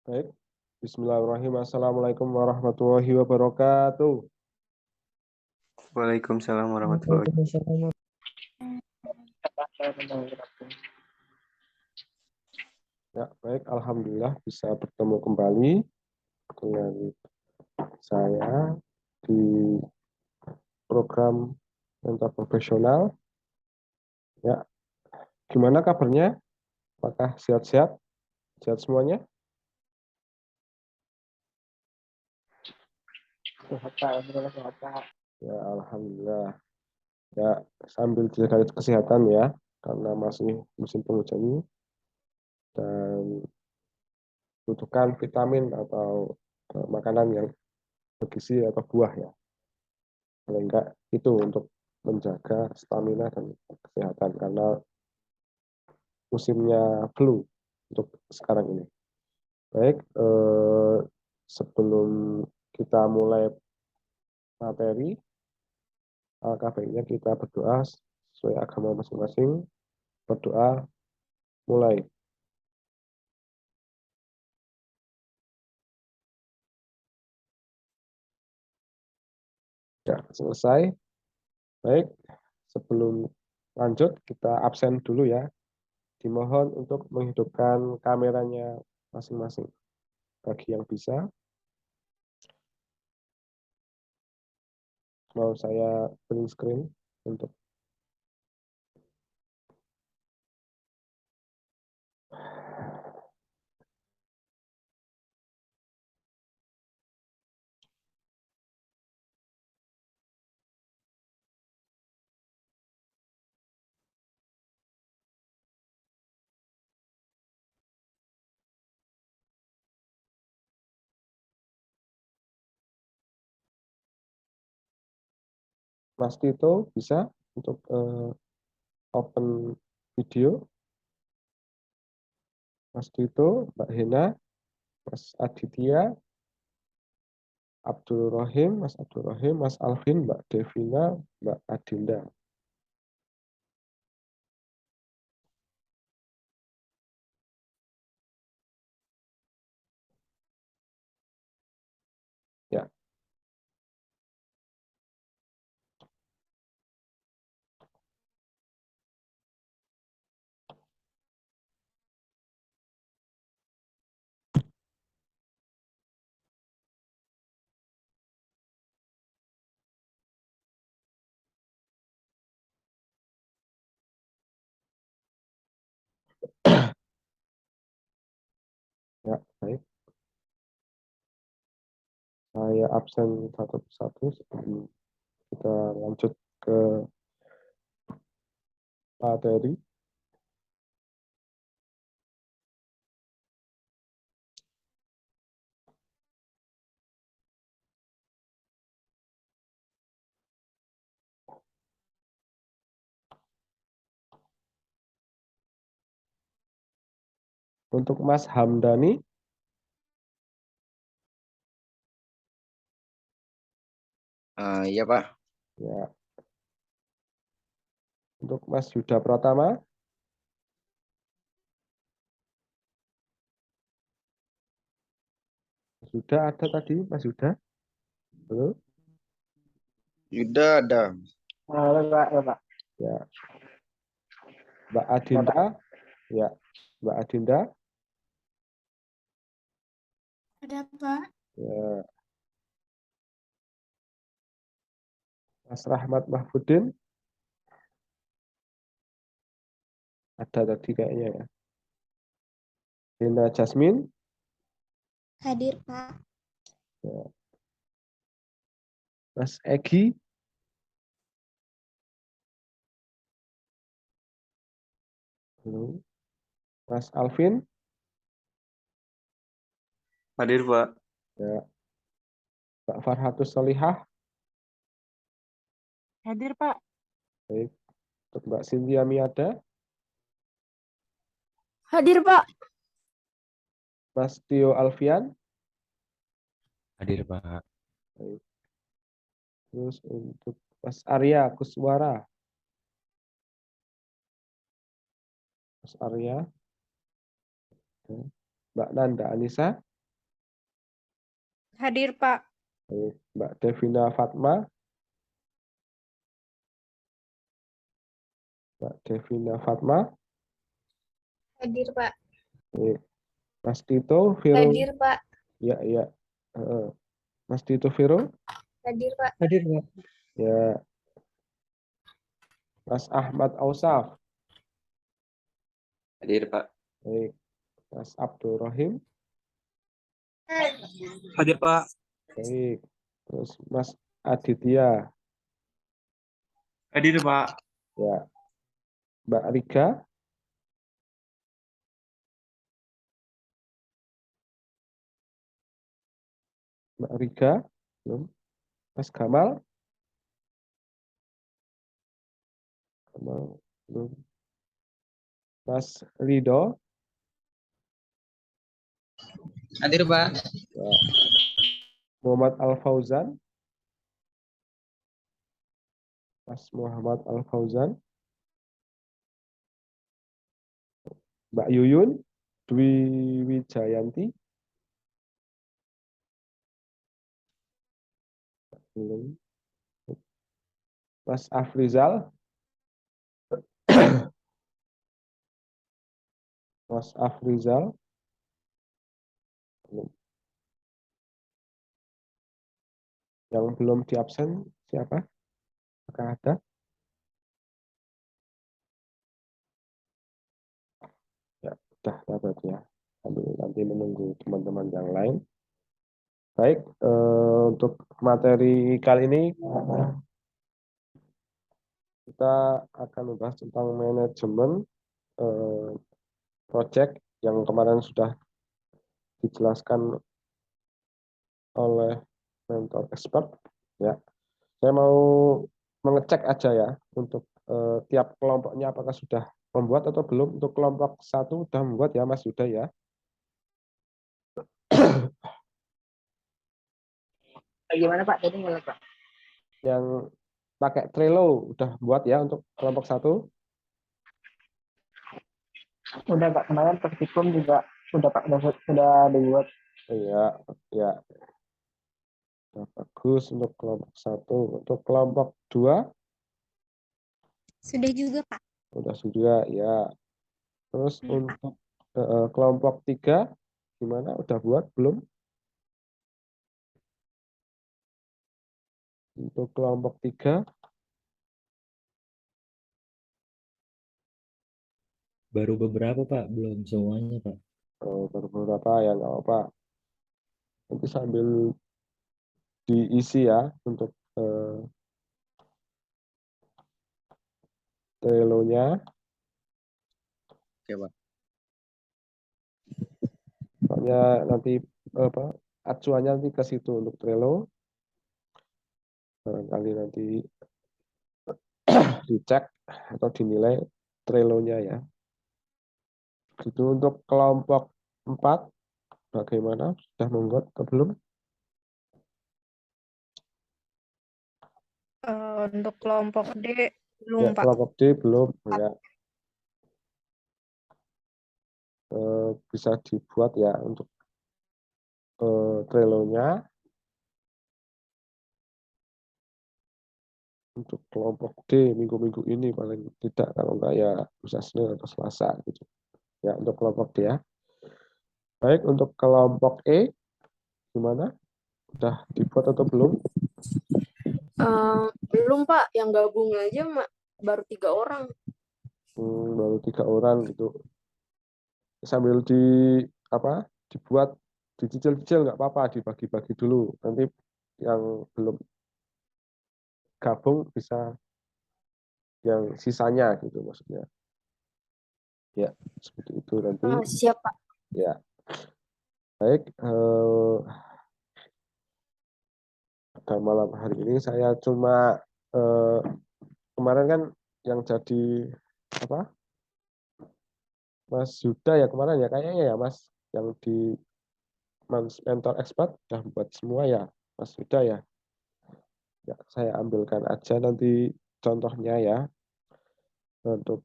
Baik. Bismillahirrahmanirrahim. Assalamualaikum warahmatullahi wabarakatuh. Waalaikumsalam warahmatullahi wabarakatuh. Ya, baik. Alhamdulillah bisa bertemu kembali dengan saya di program mentor profesional. Ya, gimana kabarnya? Apakah sehat-sehat? Sehat semuanya? Ya, alhamdulillah. Ya, sambil jaga kesehatan ya, karena masih musim penghujan ini dan butuhkan vitamin atau makanan yang bergizi atau buah ya. Paling enggak itu untuk menjaga stamina dan kesehatan karena musimnya flu untuk sekarang ini. Baik, sebelum kita mulai materi, alangkah baiknya kita berdoa sesuai agama masing-masing. Berdoa mulai. Ya, selesai. Baik, sebelum lanjut kita absen dulu ya. Dimohon untuk menghidupkan kameranya masing-masing. Bagi yang bisa, mau saya print screen untuk Mas Tito bisa untuk open video. Mas Tito, Mbak Hena, Mas Aditya, Abdul Rohim, Mas Abdul Rohim, Mas Alvin, Mbak Devina, Mbak Adinda. Ya, ya, baik. Saya absen satu persatu sebelum kita lanjut ke materi. Untuk Mas Hamdani, Iya Pak. ya. Untuk Mas Yuda Pratama, Mas Yuda ada tadi, Mas Yuda? Halo? Yuda ada. Halo Pak, ya Pak. Ya. Mbak Adinda, ya. Mbak Adinda, Ada Pak. ya. Mas Rahmat Mahfudin, ada tadi kayaknya ya. Hena Jasmine, Hadir Pak. ya. Mas Egi, halo. Mas Alvin, Hadir, Pak. ya. Mbak Farhatus Solihah, Hadir Pak. baik. Untuk Mbak Cynthia Miada, Hadir Pak. Mas Tio Alfian, Hadir, Pak. baik. Terus untuk Mas Arya Kuswara, Mas Arya, ya. Mbak Nanda Anissa, Hadir, Pak. Baik. Mbak Devina Fatma. Mbak Devina Fatma. Hadir, Pak. Baik. Mas Tito Vero. Hadir, Pak. Ya, ya. Mas Tito Vero. Hadir, Pak. Hadir, Pak. Ya. Mas Ahmad Ausaf. Hadir, Pak. Baik. Mas Abdul Rahim. Hadir, Pak. Baik. Terus Mas Aditya. Hadir, Pak. Ya. Mbak Rika. Mbak Rika. Belum. Mas Kamal. Kamal. Belum. Mas Rido. Hadir, Pak. Ya. Muhammad Al Fauzan. Mas Muhammad Al Fauzan. Mbak Yuyun. Dwi Wijayanti. Belum. Mas Afrizal. Mas Afrizal. Belum. Yang belum di absen siapa? Apakah ada? Ya, sudah dapat ya. Sambil nanti menunggu teman-teman yang lain. Baik, untuk materi kali ini kita akan membahas tentang manajemen project yang kemarin sudah dijelaskan oleh mentor expert. Ya, saya mau mengecek aja ya untuk tiap kelompoknya apakah sudah membuat atau belum. Untuk kelompok 1 sudah membuat ya Mas Yuda ya. Gimana, Pak? Tadi nggak, Pak? Yang pakai Trello udah buat ya untuk kelompok 1. Udah, Pak. Kemarin praktikum juga udah, Pak. Sudah dibuat. Iya, ya. Nah, bagus untuk kelompok 1. Untuk kelompok 2 Sudah juga, Pak. sudah ya. Terus Iya, Pak. untuk kelompok 3 gimana? Udah buat belum? Untuk kelompok 3 Baru beberapa, Pak. Belum semuanya, Pak. beberapa yang nggak apa. Nanti sambil diisi ya untuk Trello-nya. Oke, Pak. Soalnya nanti acuannya nanti ke situ untuk Trello. Barangkali nanti dicek atau dinilai Trello-nya ya. Itu untuk kelompok 4 bagaimana? Sudah membuat atau belum? Untuk kelompok D Ya, belum, Pak. kelompok D belum ya. Bisa dibuat ya untuk Trello-nya. Untuk kelompok D minggu-minggu ini paling tidak, kalau enggak ya bisa Senin atau Selasa gitu. Ya, untuk kelompok D ya. Baik, untuk kelompok E gimana? Sudah dibuat atau belum? Belum, Pak. Yang gabung aja baru 3 orang. Baru 3 orang gitu. Sambil dibuat dicicil-cicil nggak apa-apa, dibagi-bagi dulu. Nanti yang belum gabung bisa yang sisanya gitu maksudnya. Ya, seperti itu nanti. Siap, Pak. Ya. Baik, pada malam hari ini saya cuma kemarin kan yang jadi apa? Mas Yuda ya kemarin ya kayaknya ya Mas, yang di mentor expert sudah buat semua ya Mas Yuda ya. Ya, saya ambilkan aja nanti contohnya ya. Untuk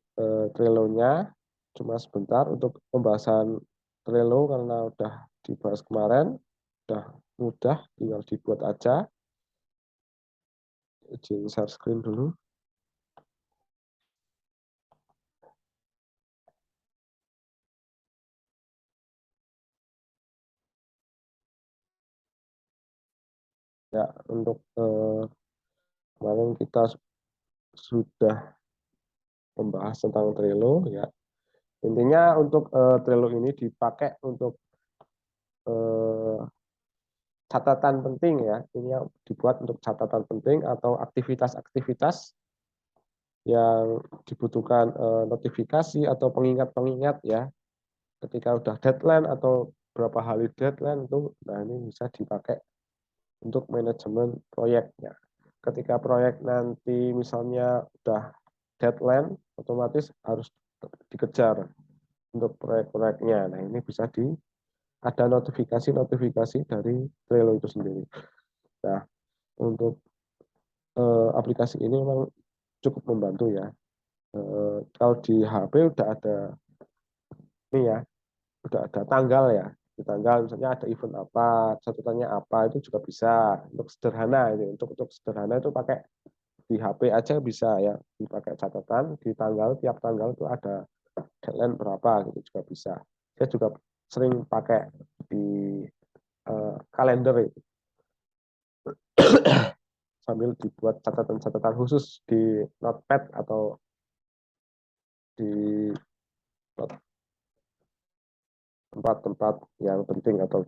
Trello-nya cuma sebentar untuk pembahasan Trello karena udah dibahas kemarin, udah mudah, tinggal dibuat aja. Izin share screen dulu. Ya, untuk kemarin kita sudah membahas tentang Trello ya. Intinya untuk Trello ini dipakai untuk catatan penting ya. Ini dibuat untuk catatan penting atau aktivitas-aktivitas yang dibutuhkan notifikasi atau pengingat-pengingat ya. Ketika udah deadline atau berapa hari deadline itu, nah ini bisa dipakai untuk manajemen proyeknya. Ketika proyek nanti misalnya udah deadline, otomatis harus dikejar untuk proyek-proyeknya. Nah ini bisa ada notifikasi-notifikasi dari Trello itu sendiri. Nah untuk aplikasi ini memang cukup membantu ya. Kalau di HP udah ada ini ya, udah ada tanggal ya. Di tanggal misalnya ada event apa, catatannya apa itu juga bisa. Untuk sederhana ini, untuk sederhana itu pakai di HP aja bisa ya, dipakai catatan di tanggal, tiap tanggal itu ada deadline berapa gitu juga bisa. Saya juga sering pakai di kalender itu. Sambil dibuat catatan-catatan khusus di notepad atau di tempat-tempat yang penting atau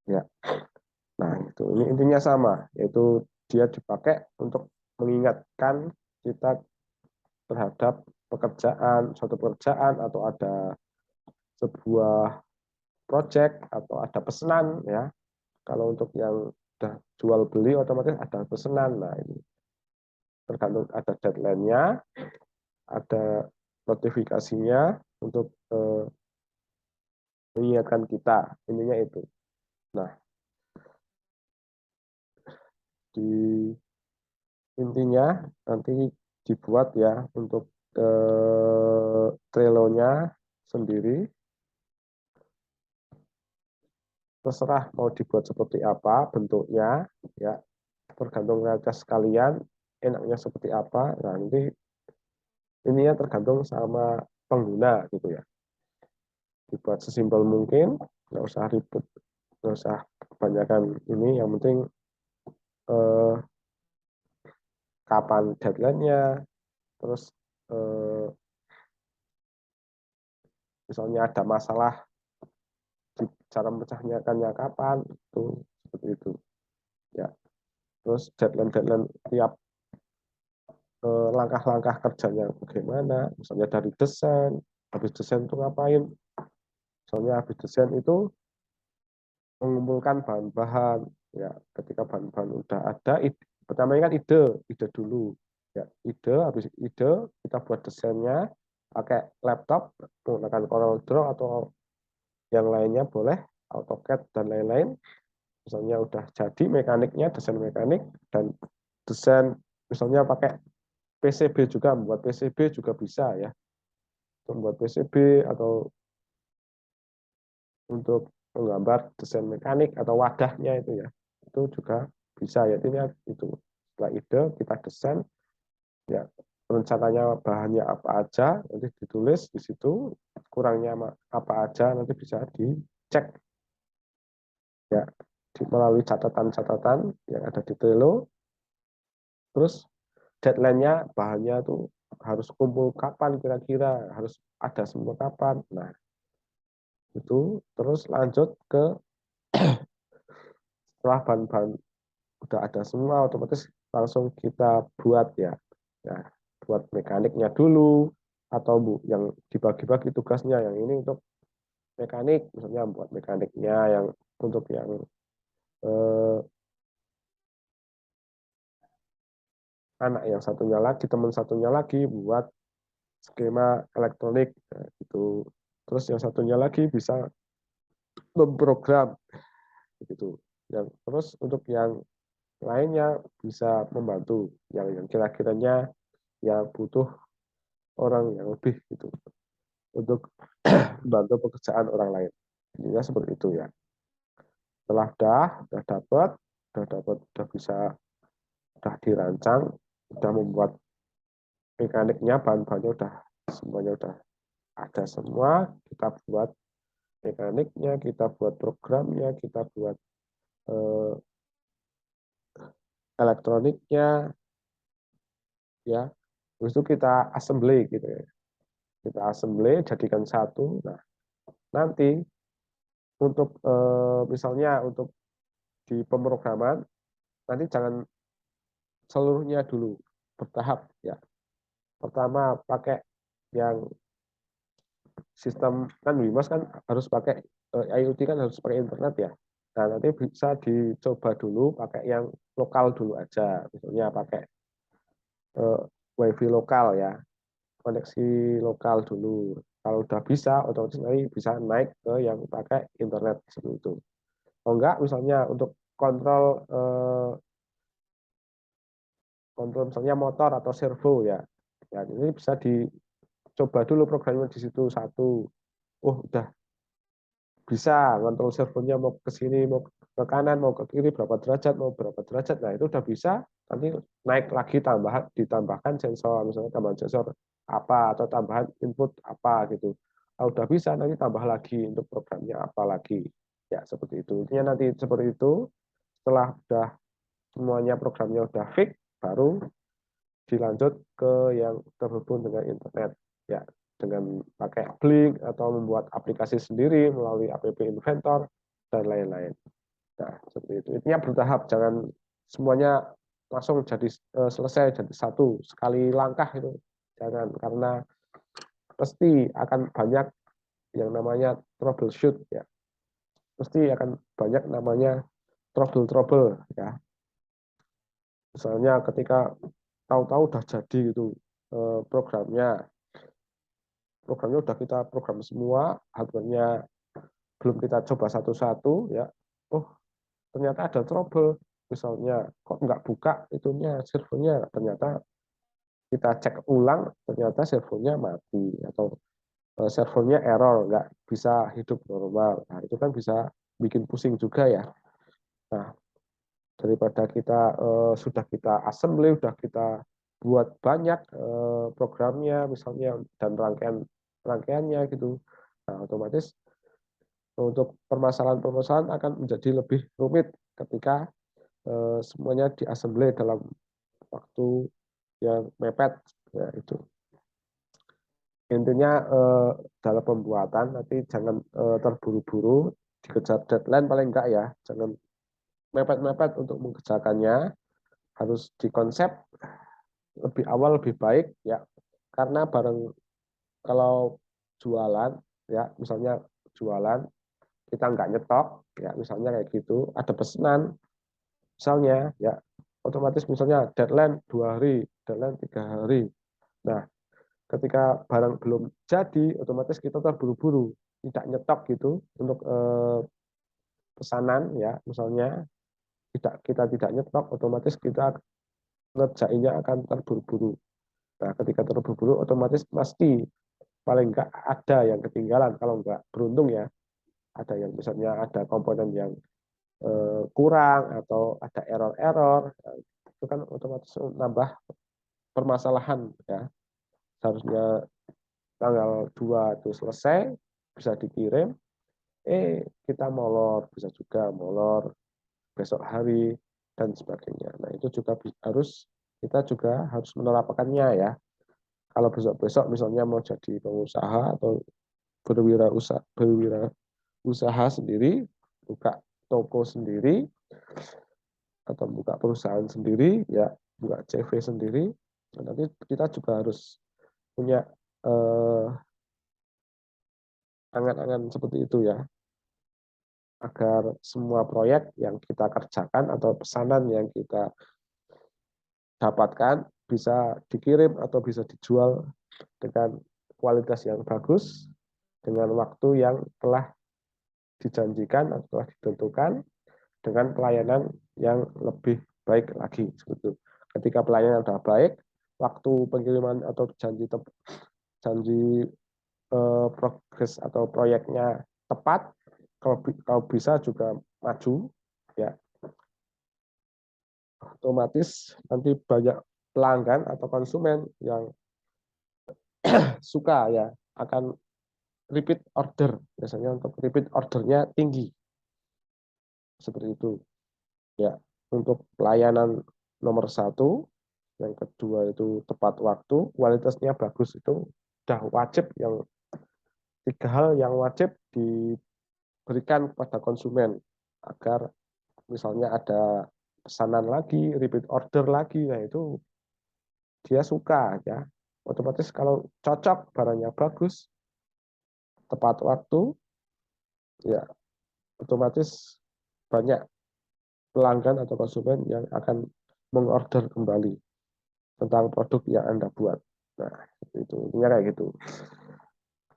ya. Nah, itu ini intinya sama, yaitu dia dipakai untuk mengingatkan kita terhadap suatu pekerjaan atau ada sebuah project atau ada pesanan ya. Kalau untuk yang sudah jual beli otomatis ada pesanan. Nah, ini tergantung ada deadline-nya, ada notifikasinya untuk mengingatkan kita. Intinya itu. Nah, di intinya nanti dibuat ya untuk Trello-nya sendiri. Terserah mau dibuat seperti apa bentuknya, ya tergantung realitas kalian enaknya seperti apa. Nah, nanti ininya tergantung sama pengguna gitu ya. Dibuat sesimpel mungkin, nggak usah ribet, nggak usah kebanyakan ini. Yang penting kapan deadline-nya, terus misalnya ada masalah cara memecahkannya kapan, itu seperti itu ya. Terus deadline tiap langkah-langkah kerjanya bagaimana, misalnya dari desain, habis desain itu ngapain, misalnya habis desain itu mengumpulkan bahan-bahan ya. Ketika bahan-bahan udah ada, pertama kan ide dulu ya. Habis ide kita buat desainnya pakai laptop menggunakan CorelDRAW atau yang lainnya boleh, AutoCAD dan lain-lain. Misalnya udah jadi mekaniknya, desain mekanik dan desain misalnya pakai PCB juga, membuat PCB juga bisa ya. Membuat PCB atau untuk menggambar desain mekanik atau wadahnya itu ya. Itu juga bisa ya. Intinya itu setelah ide kita desain ya, rencananya bahannya apa aja nanti ditulis di situ, kurangnya apa aja nanti bisa dicek ya melalui catatan-catatan yang ada di Trello. Terus deadline-nya bahannya tuh harus kumpul kapan kira-kira, harus ada semua kapan. Nah, itu terus lanjut ke setelah bahan-bahan udah ada semua, otomatis langsung kita buat ya. Nah, buat mekaniknya dulu atau yang dibagi-bagi tugasnya, yang ini untuk mekanik, misalnya buat mekaniknya, yang untuk yang anak yang satunya lagi, teman satunya lagi buat skema elektronik gitu. Terus yang satunya lagi bisa memprogram gitu. Yang terus untuk yang lainnya bisa membantu yang kira-kiranya yang butuh orang yang lebih gitu untuk membantu pekerjaan orang lain. Intinya seperti itu ya. Setelah udah bisa, udah dirancang, udah membuat mekaniknya, bahan-bahannya semuanya udah ada semua, kita buat mekaniknya, kita buat programnya, kita buat eh, elektroniknya, ya. Terus itu kita assembly gitu ya. Kita assembly, jadikan satu. Nah, nanti untuk misalnya untuk di pemrograman, nanti jangan seluruhnya dulu, bertahap ya. Pertama pakai yang sistem, kan Windows kan harus pakai IoT, kan harus pakai internet ya. Nah, nanti bisa dicoba dulu pakai yang lokal dulu aja, misalnya pakai WiFi lokal ya, koneksi lokal dulu. Kalau udah bisa, otomatis nanti bisa naik ke yang pakai internet seperti itu. Oh enggak, misalnya untuk kontrol kontrol misalnya motor atau servo ya, ya ini bisa dicoba dulu programnya di situ satu. Oh udah bisa kontrol servonya, mau ke sini, mau ke kanan, mau ke kiri, berapa derajat, mau berapa derajat. Nah itu udah bisa, nanti naik lagi ditambahkan sensor, misalnya tambahan sensor apa, atau tambahan input apa gitu. Kalau udah bisa, nanti tambah lagi untuk programnya apa lagi. Ya seperti itu. Intinya nanti seperti itu, setelah udah semuanya programnya udah fix, baru dilanjut ke yang terhubung dengan internet. Ya, dengan pakai Blink atau membuat aplikasi sendiri melalui app Inventor dan lain-lain. Nah, seperti itu. Intinya bertahap, jangan semuanya langsung jadi selesai jadi satu sekali langkah itu. Jangan, karena pasti akan banyak yang namanya troubleshoot ya. Pasti akan banyak namanya trouble ya. Misalnya ketika tahu-tahu udah jadi gitu programnya udah kita program semua, hardware-nya belum kita coba satu-satu ya. Oh, ternyata ada trouble. Misalnya kok nggak buka itunya servernya, ternyata kita cek ulang, ternyata servernya mati atau servernya error, nggak bisa hidup normal. Nah, itu kan bisa bikin pusing juga ya. Nah, daripada kita sudah kita assembly, sudah kita buat banyak programnya misalnya dan rangkaiannya gitu. Nah, otomatis untuk permasalahan-permasalahan akan menjadi lebih rumit ketika semuanya diassembly dalam waktu yang mepet ya itu. Intinya dalam pembuatan nanti jangan terburu-buru, dikejar deadline paling enggak ya, jangan mepet-mepet untuk mengerjakannya, harus dikonsep lebih awal lebih baik ya, karena kalau jualan ya, misalnya jualan kita nggak nyetok ya, misalnya kayak gitu, ada pesanan misalnya ya, otomatis misalnya deadline 2 hari, deadline 3 hari. Nah, ketika barang belum jadi, otomatis kita terburu-buru, tidak nyetok gitu untuk pesanan ya, misalnya kita tidak nyetok, otomatis kita ngerjainnya akan terburu-buru. Nah, ketika terburu-buru, otomatis pasti paling enggak ada yang ketinggalan, kalau enggak beruntung ya, ada yang misalnya ada komponen yang kurang atau ada error-error, itu kan otomatis nambah permasalahan ya. Seharusnya tanggal 2 itu selesai, bisa dikirim, kita molor, bisa juga molor besok hari dan sebagainya. Nah, itu juga kita juga harus menerapkannya ya. Kalau besok-besok misalnya mau jadi pengusaha atau berwirausaha sendiri, buka toko sendiri atau buka perusahaan sendiri, ya buka CV sendiri, nanti kita juga harus punya angan-angan seperti itu ya, agar semua proyek yang kita kerjakan atau pesanan yang kita dapatkan bisa dikirim atau bisa dijual dengan kualitas yang bagus, dengan waktu yang telah dijanjikan atau telah ditentukan, dengan pelayanan yang lebih baik lagi. Ketika pelayanan sudah baik, waktu pengiriman atau janji progres atau proyeknya tepat, kalau bisa juga maju, ya otomatis nanti banyak pelanggan atau konsumen yang suka ya akan repeat order, biasanya untuk repeat ordernya tinggi seperti itu ya. Untuk pelayanan nomor 1, yang kedua itu tepat waktu, kualitasnya bagus, itu udah wajib, yang 3 hal yang wajib diberikan kepada konsumen agar misalnya ada pesanan lagi, repeat order lagi, nah itu dia suka ya. Otomatis kalau cocok, barangnya bagus, tepat waktu, ya otomatis banyak pelanggan atau konsumen yang akan mengorder kembali tentang produk yang Anda buat. Nah, itu intinya kayak gitu.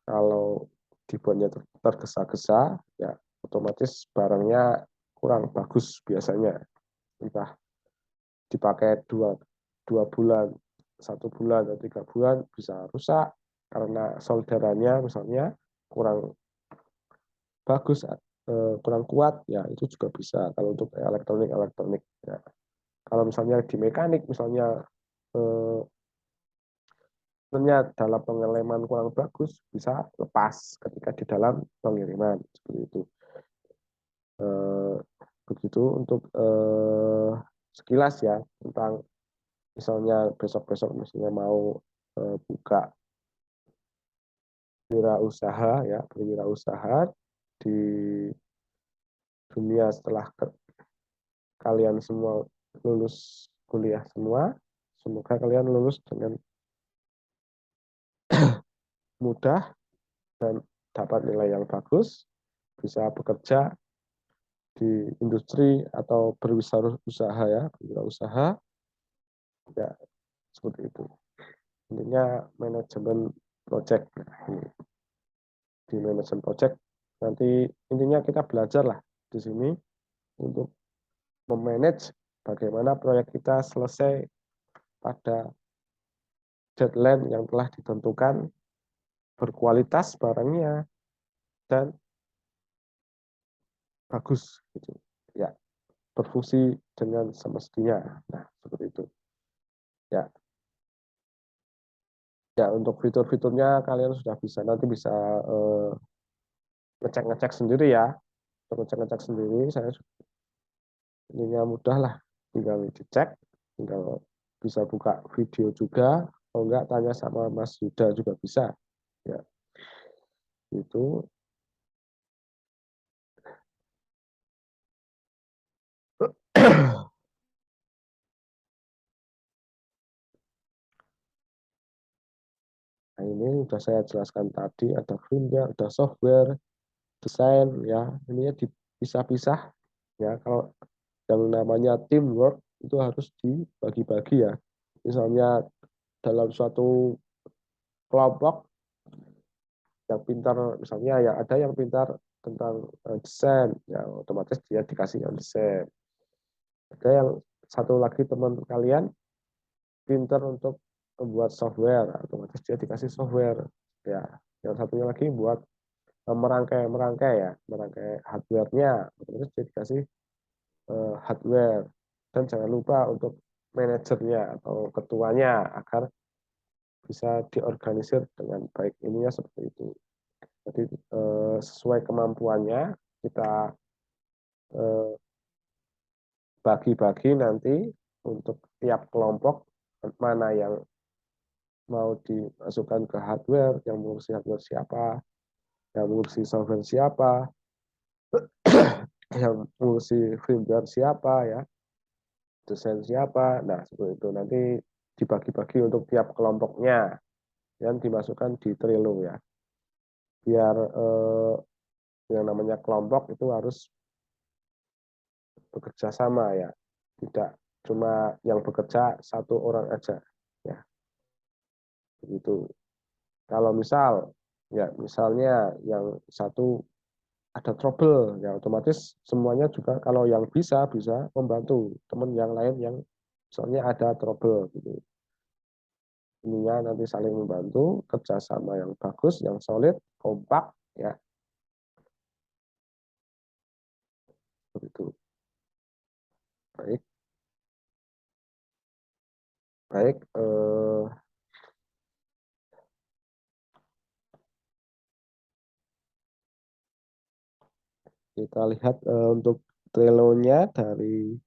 Kalau dibuatnya tergesa-gesa, ya otomatis barangnya kurang bagus biasanya. Entah dipakai dua bulan, 1 bulan, atau 3 bulan bisa rusak karena solderannya misalnya kurang bagus, kurang kuat, ya itu juga bisa kalau untuk elektronik ya. Kalau misalnya di mekanik misalnya sebenarnya dalam pengeleman kurang bagus, bisa lepas ketika di dalam pengiriman seperti itu. Begitu untuk sekilas ya tentang misalnya besok-besok misalnya mau buka wirausaha ya, berwirausaha di dunia setelah kalian semua lulus kuliah semua. Semoga kalian lulus dengan mudah dan dapat nilai yang bagus, bisa bekerja di industri atau berwirausaha ya, berwirausaha ya, seperti itu. Intinya manajemen project. Di manajemen project nanti intinya kita belajar lah di sini untuk memanage bagaimana proyek kita selesai pada deadline yang telah ditentukan, berkualitas barangnya, dan bagus gitu ya, berfungsi dengan semestinya. Nah, seperti itu ya. Ya, untuk fitur-fiturnya kalian sudah bisa, nanti bisa ngecek-ngecek sendiri ya, ngecek-ngecek sendiri. Saya ininya mudah lah, tinggal dicek, tinggal bisa buka video juga, kalau enggak tanya sama Mas Yuda juga bisa ya. Itu nah, ini sudah saya jelaskan tadi, ada firmware, ada software, desain ya, ini dipisah-pisah ya. Kalau yang namanya teamwork itu harus dibagi-bagi ya. Misalnya dalam suatu kelompok yang pintar, misalnya ya ada yang pintar tentang desain, ya otomatis dia dikasih yang desain. Ada yang satu lagi teman kalian pintar untuk membuat software, otomatis dia dikasih software. Ya, yang satunya lagi buat merangkai ya, merangkai hardware-nya, otomatis dia dikasih hardware. Dan jangan lupa untuk manajernya atau ketuanya agar bisa diorganisir dengan baik. Ininya seperti itu. Jadi sesuai kemampuannya kita bagi-bagi nanti untuk tiap kelompok mana yang mau dimasukkan ke hardware, yang mengurusi hardware siapa, yang mengurusi software siapa, yang mengurusi firmware siapa ya, desain siapa. Nah, seperti itu nanti dibagi-bagi untuk tiap kelompoknya yang dimasukkan di Trello ya. Biar yang namanya kelompok itu harus bekerja sama ya, tidak cuma yang bekerja satu orang aja ya, begitu. Kalau misal ya, misalnya yang satu ada trouble ya, otomatis semuanya juga kalau yang bisa membantu teman yang lain yang misalnya ada trouble gitu. Ininya nanti saling membantu, kerjasama yang bagus, yang solid, kompak ya. Baik, baik. Kita lihat untuk Trello-nya dari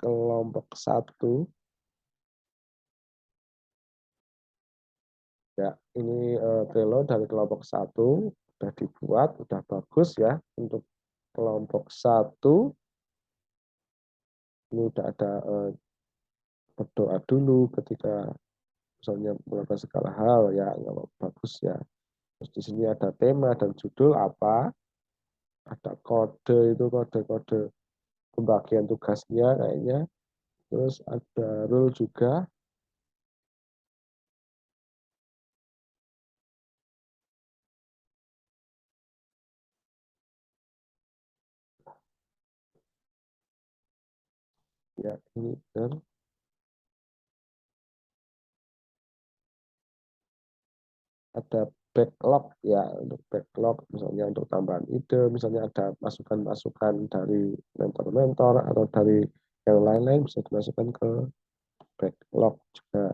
kelompok 1. Ya, ini Trello dari kelompok 1 sudah dibuat, sudah bagus ya. Untuk kelompok 1 ini sudah ada berdoa dulu ketika misalnya melakukan segala hal ya, nggak bagus ya. Terus di sini ada tema dan judul apa, ada kode itu kode-kode pembagian tugasnya kayaknya. Terus ada rule juga. Ya, ini dan ada backlog ya, untuk backlog misalnya untuk tambahan ide, misalnya ada masukan-masukan dari mentor-mentor atau dari yang lain-lain bisa dimasukkan ke backlog juga.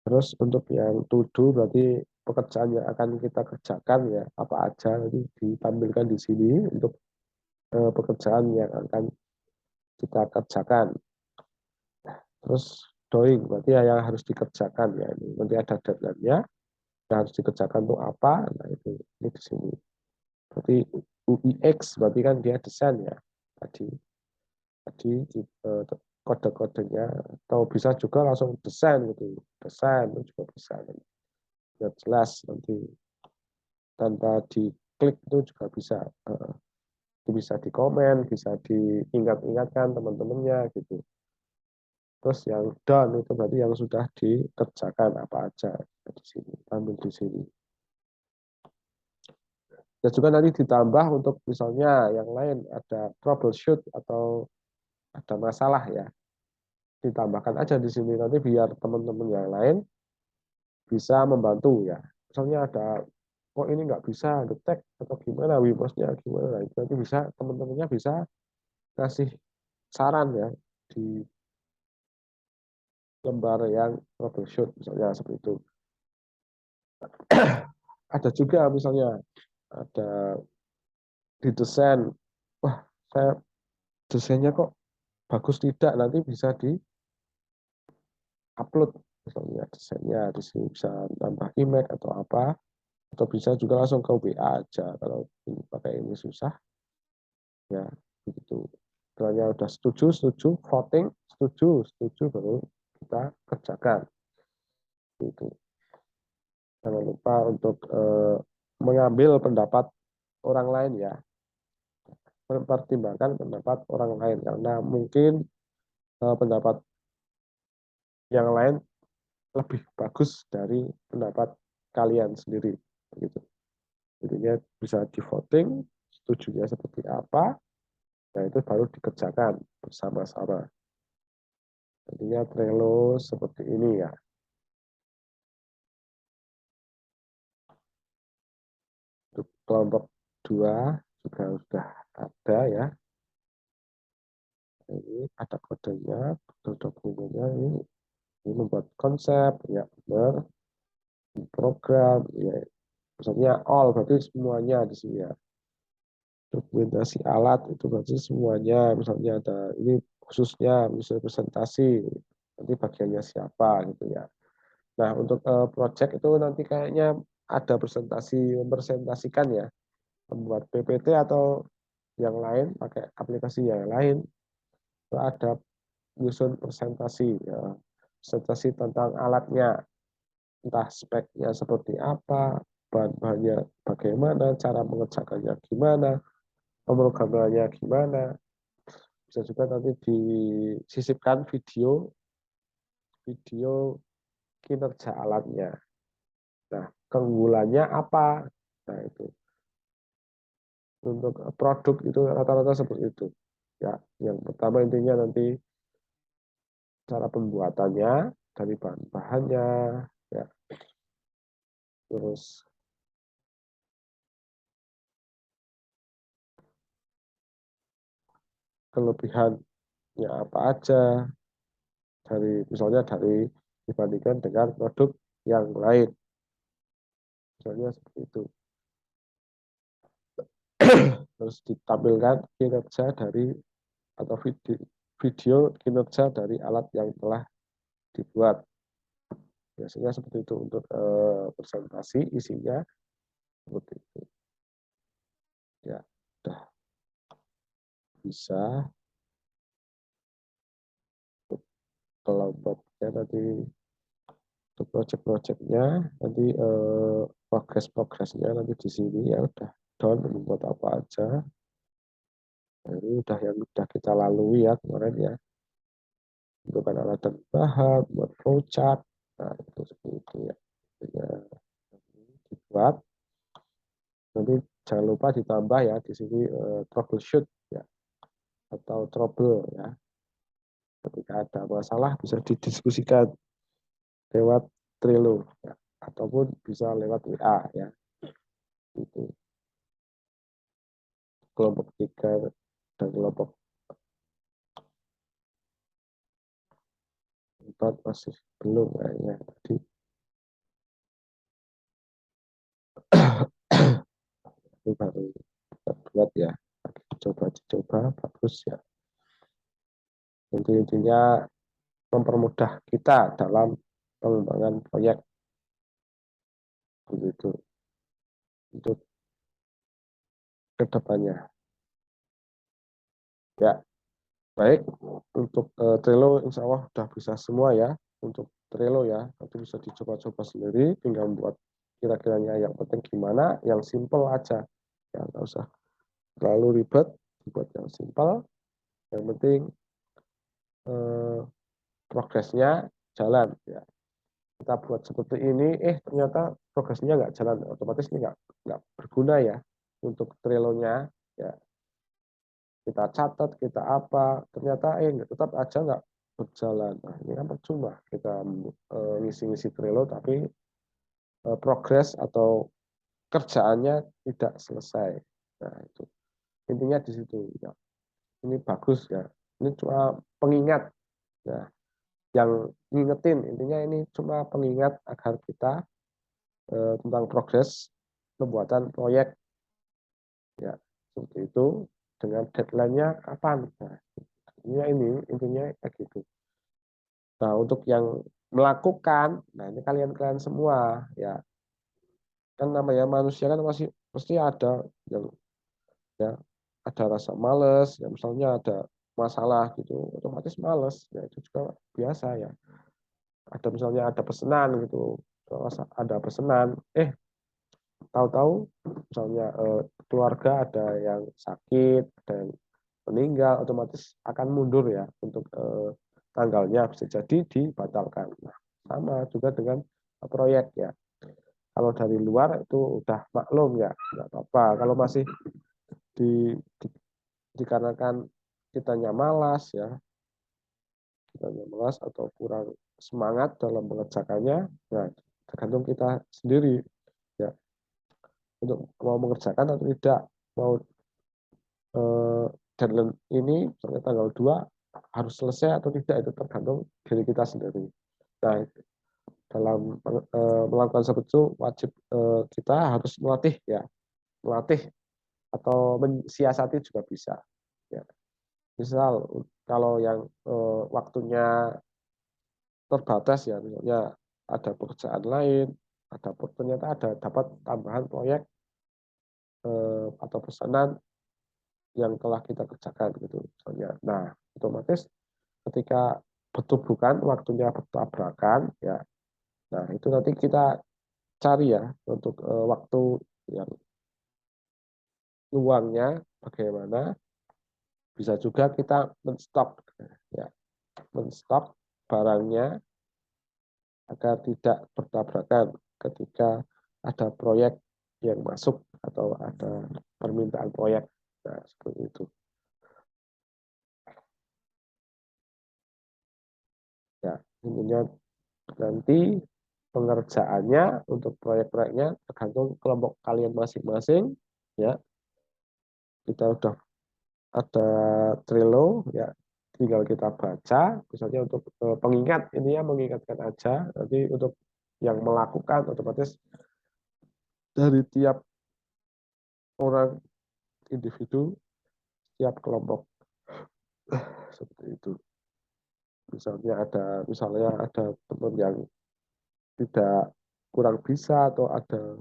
Terus untuk yang to do berarti pekerjaan yang akan kita kerjakan ya, apa aja nanti ditampilkan di sini untuk pekerjaan yang akan kita kerjakan. Terus doing berarti ya yang harus dikerjakan ya, ini nanti ada deadline-nya yang harus dikerjakan untuk apa. Nah itu ini di sini. Berarti UX berarti kan dia desain ya. Tadi kode-kodenya atau bisa juga langsung desain gitu. Desain itu juga bisa. Biar jelas nanti tanpa diklik itu juga bisa. Itu bisa dikomen, bisa diingat-ingatkan teman-temannya gitu. Terus yang done itu berarti yang sudah dikerjakan apa aja di sini, ambil di sini. Dan juga nanti ditambah untuk misalnya yang lain ada troubleshoot atau ada masalah ya, ditambahkan aja di sini nanti biar teman-teman yang lain bisa membantu ya. Misalnya ada kok ini nggak bisa detect atau gimana Windows-nya gimana, nah, itu nanti bisa teman-temannya bisa kasih saran ya di lembar yang troubleshoot misalnya seperti itu. Ada juga misalnya ada di desain, wah saya desainnya kok bagus tidak, nanti bisa di upload misalnya desainnya di sini, bisa tambah image atau apa, atau bisa juga langsung ke WA aja kalau ini pakai ini susah ya begitu. Setelahnya udah setuju voting, setuju baru kita kerjakan itu. Jangan lupa untuk mengambil pendapat orang lain ya, mempertimbangkan pendapat orang lain karena mungkin pendapat yang lain lebih bagus dari pendapat kalian sendiri gitu. Jadinya bisa di voting setujunya seperti apa, nah itu baru dikerjakan bersama-sama. Jadinya Trello seperti ini ya. Untuk kelompok 2 juga sudah ada ya. Ini ada kodenya, kode dokumennya ini membuat konsep ya, benar, program ya, misalnya all berarti semuanya di sini ya. Dokumentasi alat itu berarti semuanya, misalnya ada ini khususnya misalnya presentasi, nanti bagiannya siapa gitu ya. Nah untuk project itu nanti kayaknya ada mempresentasikan ya, membuat PPT atau yang lain pakai aplikasi yang lain, ada nyusun presentasi ya, presentasi tentang alatnya, entah speknya seperti apa, bahan-bahannya bagaimana, cara mengerjakannya gimana, pemrogramannya gimana. Bisa juga nanti disisipkan video kinerja alatnya. Nah, keunggulannya apa? Nah, itu. Untuk produk itu rata-rata seperti itu. Ya, yang pertama intinya nanti cara pembuatannya dari bahan-bahannya, ya. Terus kelebihannya apa aja, misalnya dari dibandingkan dengan produk yang lain. Misalnya seperti itu. Terus ditampilkan kinerja dari atau video kinerja dari alat yang telah dibuat. Biasanya seperti itu untuk presentasi isinya seperti itu. Ya, sudah bisa. Kelompoknya tadi untuk project-projectnya nanti progress-progressnya nanti di sini ya udah down membuat apa aja. Nah, ini udah yang udah kita lalui ya kemarin ya. Bentukan alat dan bahan, buat flowchart. Nah, itu seperti itu ya. Ya, dibuat. Nanti jangan lupa ditambah ya di sini troubleshoot ya atau trouble ya. Ketika ada masalah bisa didiskusikan lewat Trello ya, ataupun bisa lewat WA ya. Itu kelompok 3 dan kelompok 4 masih belum kayaknya tadi. Itu baru kita buat ya, coba bagus ya. Intinya mempermudah kita dalam pengembangan proyek begitu untuk kedepannya. Ya, baik untuk Trello insya Allah sudah bisa semua ya untuk Trello ya. Nanti bisa dicoba-coba sendiri, tinggal buat kira-kiranya yang penting gimana, yang simple aja. Ya nggak usah terlalu ribet, buat yang simple. Yang penting progresnya jalan ya. Kita buat seperti ini, ternyata progresnya nggak jalan, otomatis ini nggak berguna ya untuk Trello-nya ya. Kita catat, kita apa, ternyata tetap aja nggak berjalan. Nah, ini kan percuma kita ngisi-ngisi Trello tapi progres atau kerjaannya tidak selesai. Nah, itu intinya di situ ya. Ini bagus ya. Ini cuma pengingat ya. Yang ngingetin intinya ini cuma pengingat agar kita tentang progres pembuatan proyek ya seperti itu dengan deadline-nya kapan. Nah, intinya kayak gitu. Nah, untuk yang melakukan, nah ini kalian semua ya. Kan namanya manusia kan pasti ada yang ya ada rasa males, ya misalnya ada masalah gitu, otomatis males. Ya itu juga biasa ya. Misalnya ada pesanan gitu, ada pesanan, tahu-tahu misalnya keluarga ada yang sakit, ada yang meninggal, otomatis akan mundur ya untuk tanggalnya bisa jadi dibatalkan. Nah, sama juga dengan proyek ya. Kalau dari luar itu udah maklum ya, nggak apa-apa. Kalau masih dikarenakan kitanya malas ya, kitanya malas atau kurang semangat dalam mengerjakannya, nah tergantung kita sendiri ya untuk mau mengerjakan atau tidak, mau deadline ini misalnya tanggal 2 harus selesai atau tidak itu tergantung diri kita sendiri. Nah, dalam melakukan seperti itu wajib kita harus melatih atau mensiasati juga bisa. Ya. Misal kalau yang waktunya terbatas ya, misalnya ada pekerjaan lain, ternyata ada dapat tambahan proyek atau pesanan yang telah kita kerjakan gitu misalnya. Nah, otomatis ketika bukan waktunya bertabrakan ya. Nah, itu nanti kita cari ya untuk waktu yang luangnya bagaimana. Bisa juga kita menstok ya, menstok barangnya agar tidak bertabrakan ketika ada proyek yang masuk atau ada permintaan proyek. Nah, seperti itu. Ya, intinya nanti pengerjaannya untuk proyek-proyeknya tergantung kelompok kalian masing-masing ya. Kita udah ada Trello ya, tinggal kita baca misalnya untuk pengingat, ini ya mengingatkan aja, nanti untuk yang melakukan otomatis dari tiap orang individu, tiap kelompok seperti itu. Misalnya ada teman yang tidak kurang bisa atau ada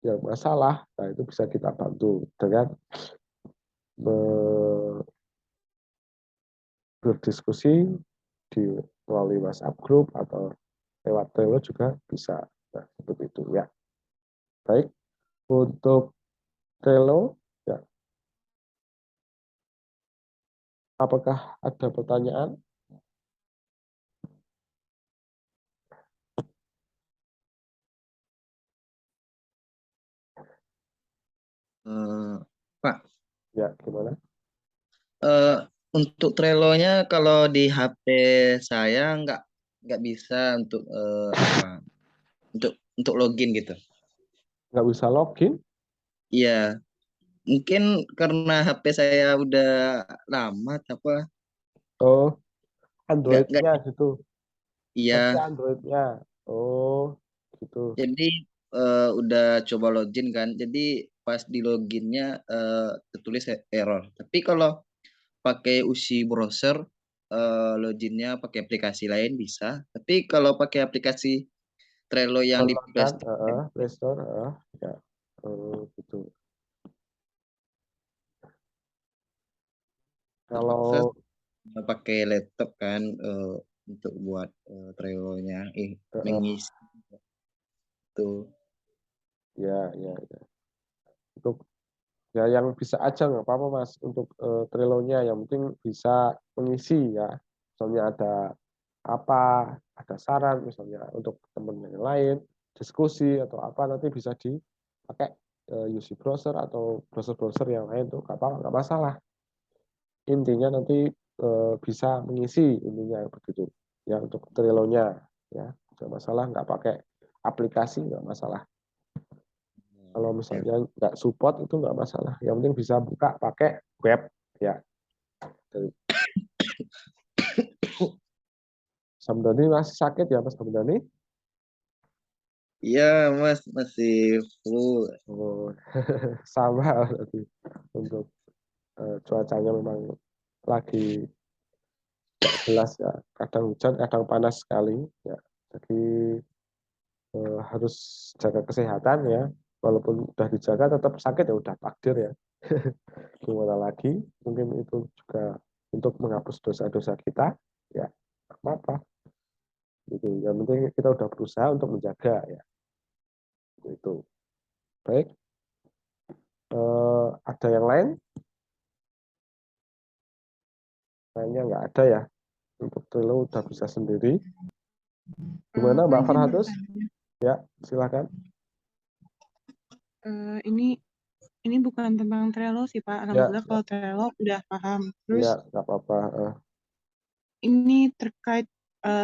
yang masalah, nah itu bisa kita bantu dengan berdiskusi di melalui WhatsApp group atau lewat Trello juga bisa. Nah, seperti itu ya. Baik, untuk Trello ya, apakah ada pertanyaan? Pak, Ya, gimana? eh, untuk Trello-nya kalau di HP saya nggak bisa untuk apa? Untuk login gitu. Nggak bisa login? Iya, mungkin karena HP saya udah lama apa Oh, nggak Android-nya gitu. Harusnya iya. Android-nya. Oh, gitu. Jadi udah coba login kan. Jadi pas di loginnya tertulis error. Tapi kalau pakai UC browser loginnya pakai aplikasi lain bisa. Tapi kalau pakai aplikasi Trello yang di Play Download Store, Play Store, ya. Oh, gitu. saya Kalau pakai laptop kan untuk buat Trello-nya, mengisi itu. ya, ya, ya. Untuk ya yang bisa aja nggak apa-apa Mas untuk Trello-nya, yang penting bisa mengisi ya. Misalnya ada apa, ada saran misalnya untuk teman yang lain, diskusi atau apa, nanti bisa dipakai UC browser atau browser-browser yang lain tuh nggak apa, nggak masalah. Intinya nanti bisa mengisi, intinya begitu ya untuk Trello-nya ya, nggak masalah, nggak pakai aplikasi nggak masalah. Kalau misalnya nggak support itu nggak masalah, yang penting bisa buka pakai web ya. Dari Samdani masih sakit ya Mas Samdani? Iya, Mas, masih flu. Oh, sama berarti. Untuk cuacanya memang lagi nggak jelas ya, kadang hujan kadang panas sekali ya, jadi harus jaga kesehatan ya, walaupun udah dijaga tetap sakit ya udah takdir ya. Gimana lagi, mungkin itu juga untuk menghapus dosa-dosa kita ya, nggak apa-apa gitu, yang penting kita udah berusaha untuk menjaga ya, itu. Baik, ada yang lain? Kayaknya nggak ada ya, untuk Trello udah bisa sendiri. Gimana Pak Mbak izin Farhatus? bertanya. Ya, silakan. Ini bukan tentang Trello sih Pak. Ya, Alhamdulillah kalau Trello udah paham. ya Terus nggak apa-apa. ini terkait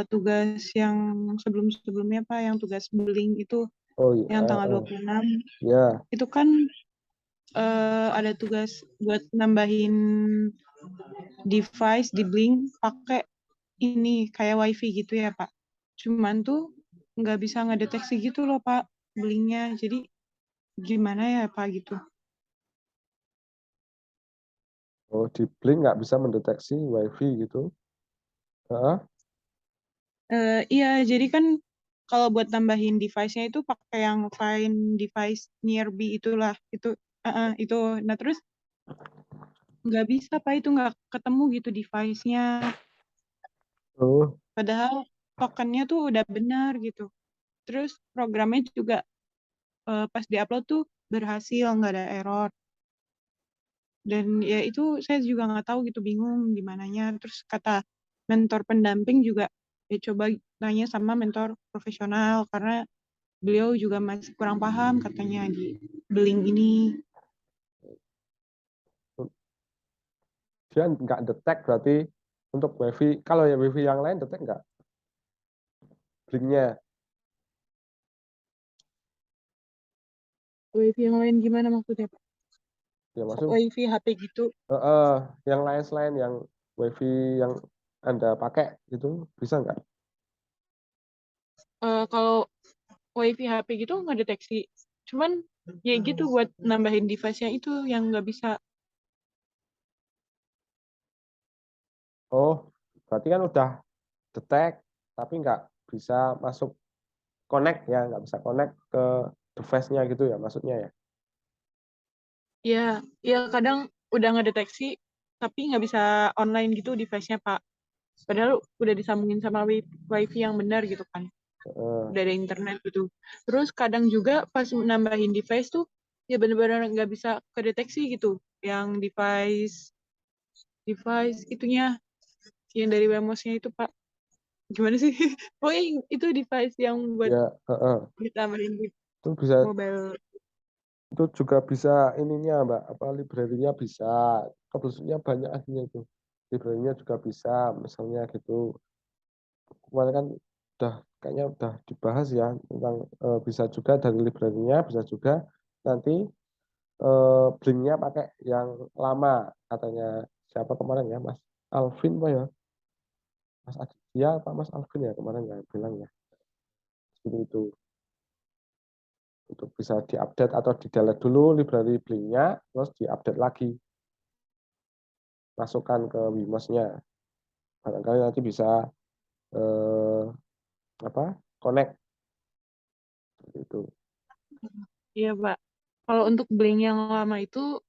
tugas yang sebelum-sebelumnya Pak, yang tugas billing itu Oh iya, yang tanggal 26. ya. Itu kan ada tugas buat nambahin device di Blink pakai ini kayak WiFi gitu ya Pak. Cuman tuh nggak bisa ngedeteksi gitu loh Pak Blinknya. Jadi gimana ya Pak gitu? Oh, di Blink nggak bisa mendeteksi WiFi gitu. Heeh. Iya, jadi kan kalau buat tambahin device-nya itu pakai yang find device nearby itulah, itu. Nah terus nggak bisa Pak, itu nggak ketemu gitu device-nya. Oh, Padahal tokennya tuh udah benar gitu. Terus programnya juga pas diupload tuh berhasil, nggak ada error. Dan ya itu saya juga nggak tahu gitu, bingung gimananya. Terus kata mentor pendamping juga, ya coba tanya sama mentor profesional karena beliau juga masih kurang paham katanya di billing ini. dia nggak detect berarti untuk WiFi. Kalau ya WiFi yang lain detect nggak Blinknya? WiFi yang lain gimana maksudnya Pak? Ya maksud WiFi HP gitu. yang lain selain yang WiFi yang Anda pakai gitu bisa nggak? Kalau WiFi HP gitu nggak deteksi. Cuman ya gitu buat nambahin device-nya itu yang nggak bisa. Oh, berarti kan udah detect tapi nggak bisa masuk connect ya, nggak bisa connect ke device-nya gitu ya maksudnya ya. Ya kadang udah ngedeteksi tapi nggak bisa online gitu device-nya, Pak. Padahal udah disambungin sama WiFi yang benar gitu kan. Eh, Udah ada internet gitu. Terus kadang juga pas nambahin device tuh ya benar-benar nggak bisa kedeteksi gitu. Yang device itunya yang dari Wemos-nya itu, Pak. Gimana sih? Pokoknya itu device yang buat ya ditambahin di itu bisa, mobile. itu juga bisa ininya Mbak, apa library-nya bisa, troubleshoot-nya banyak akhirnya itu. Library-nya juga bisa, misalnya gitu. Kemarin kan kayaknya udah dibahas ya tentang bisa juga dari library-nya, bisa juga nanti Blink-nya pakai yang lama katanya siapa kemarin ya Mas Alvin Pak ya, Mas Aditya apa Mas Alvin ya kemarin ya bilang ya seperti itu, untuk bisa diupdate atau di-delete dulu library Blink-nya terus diupdate lagi, masukkan ke Wimos-nya, barangkali nanti bisa eh, connect seperti itu. Iya, Pak. Kalau untuk Blink yang lama itu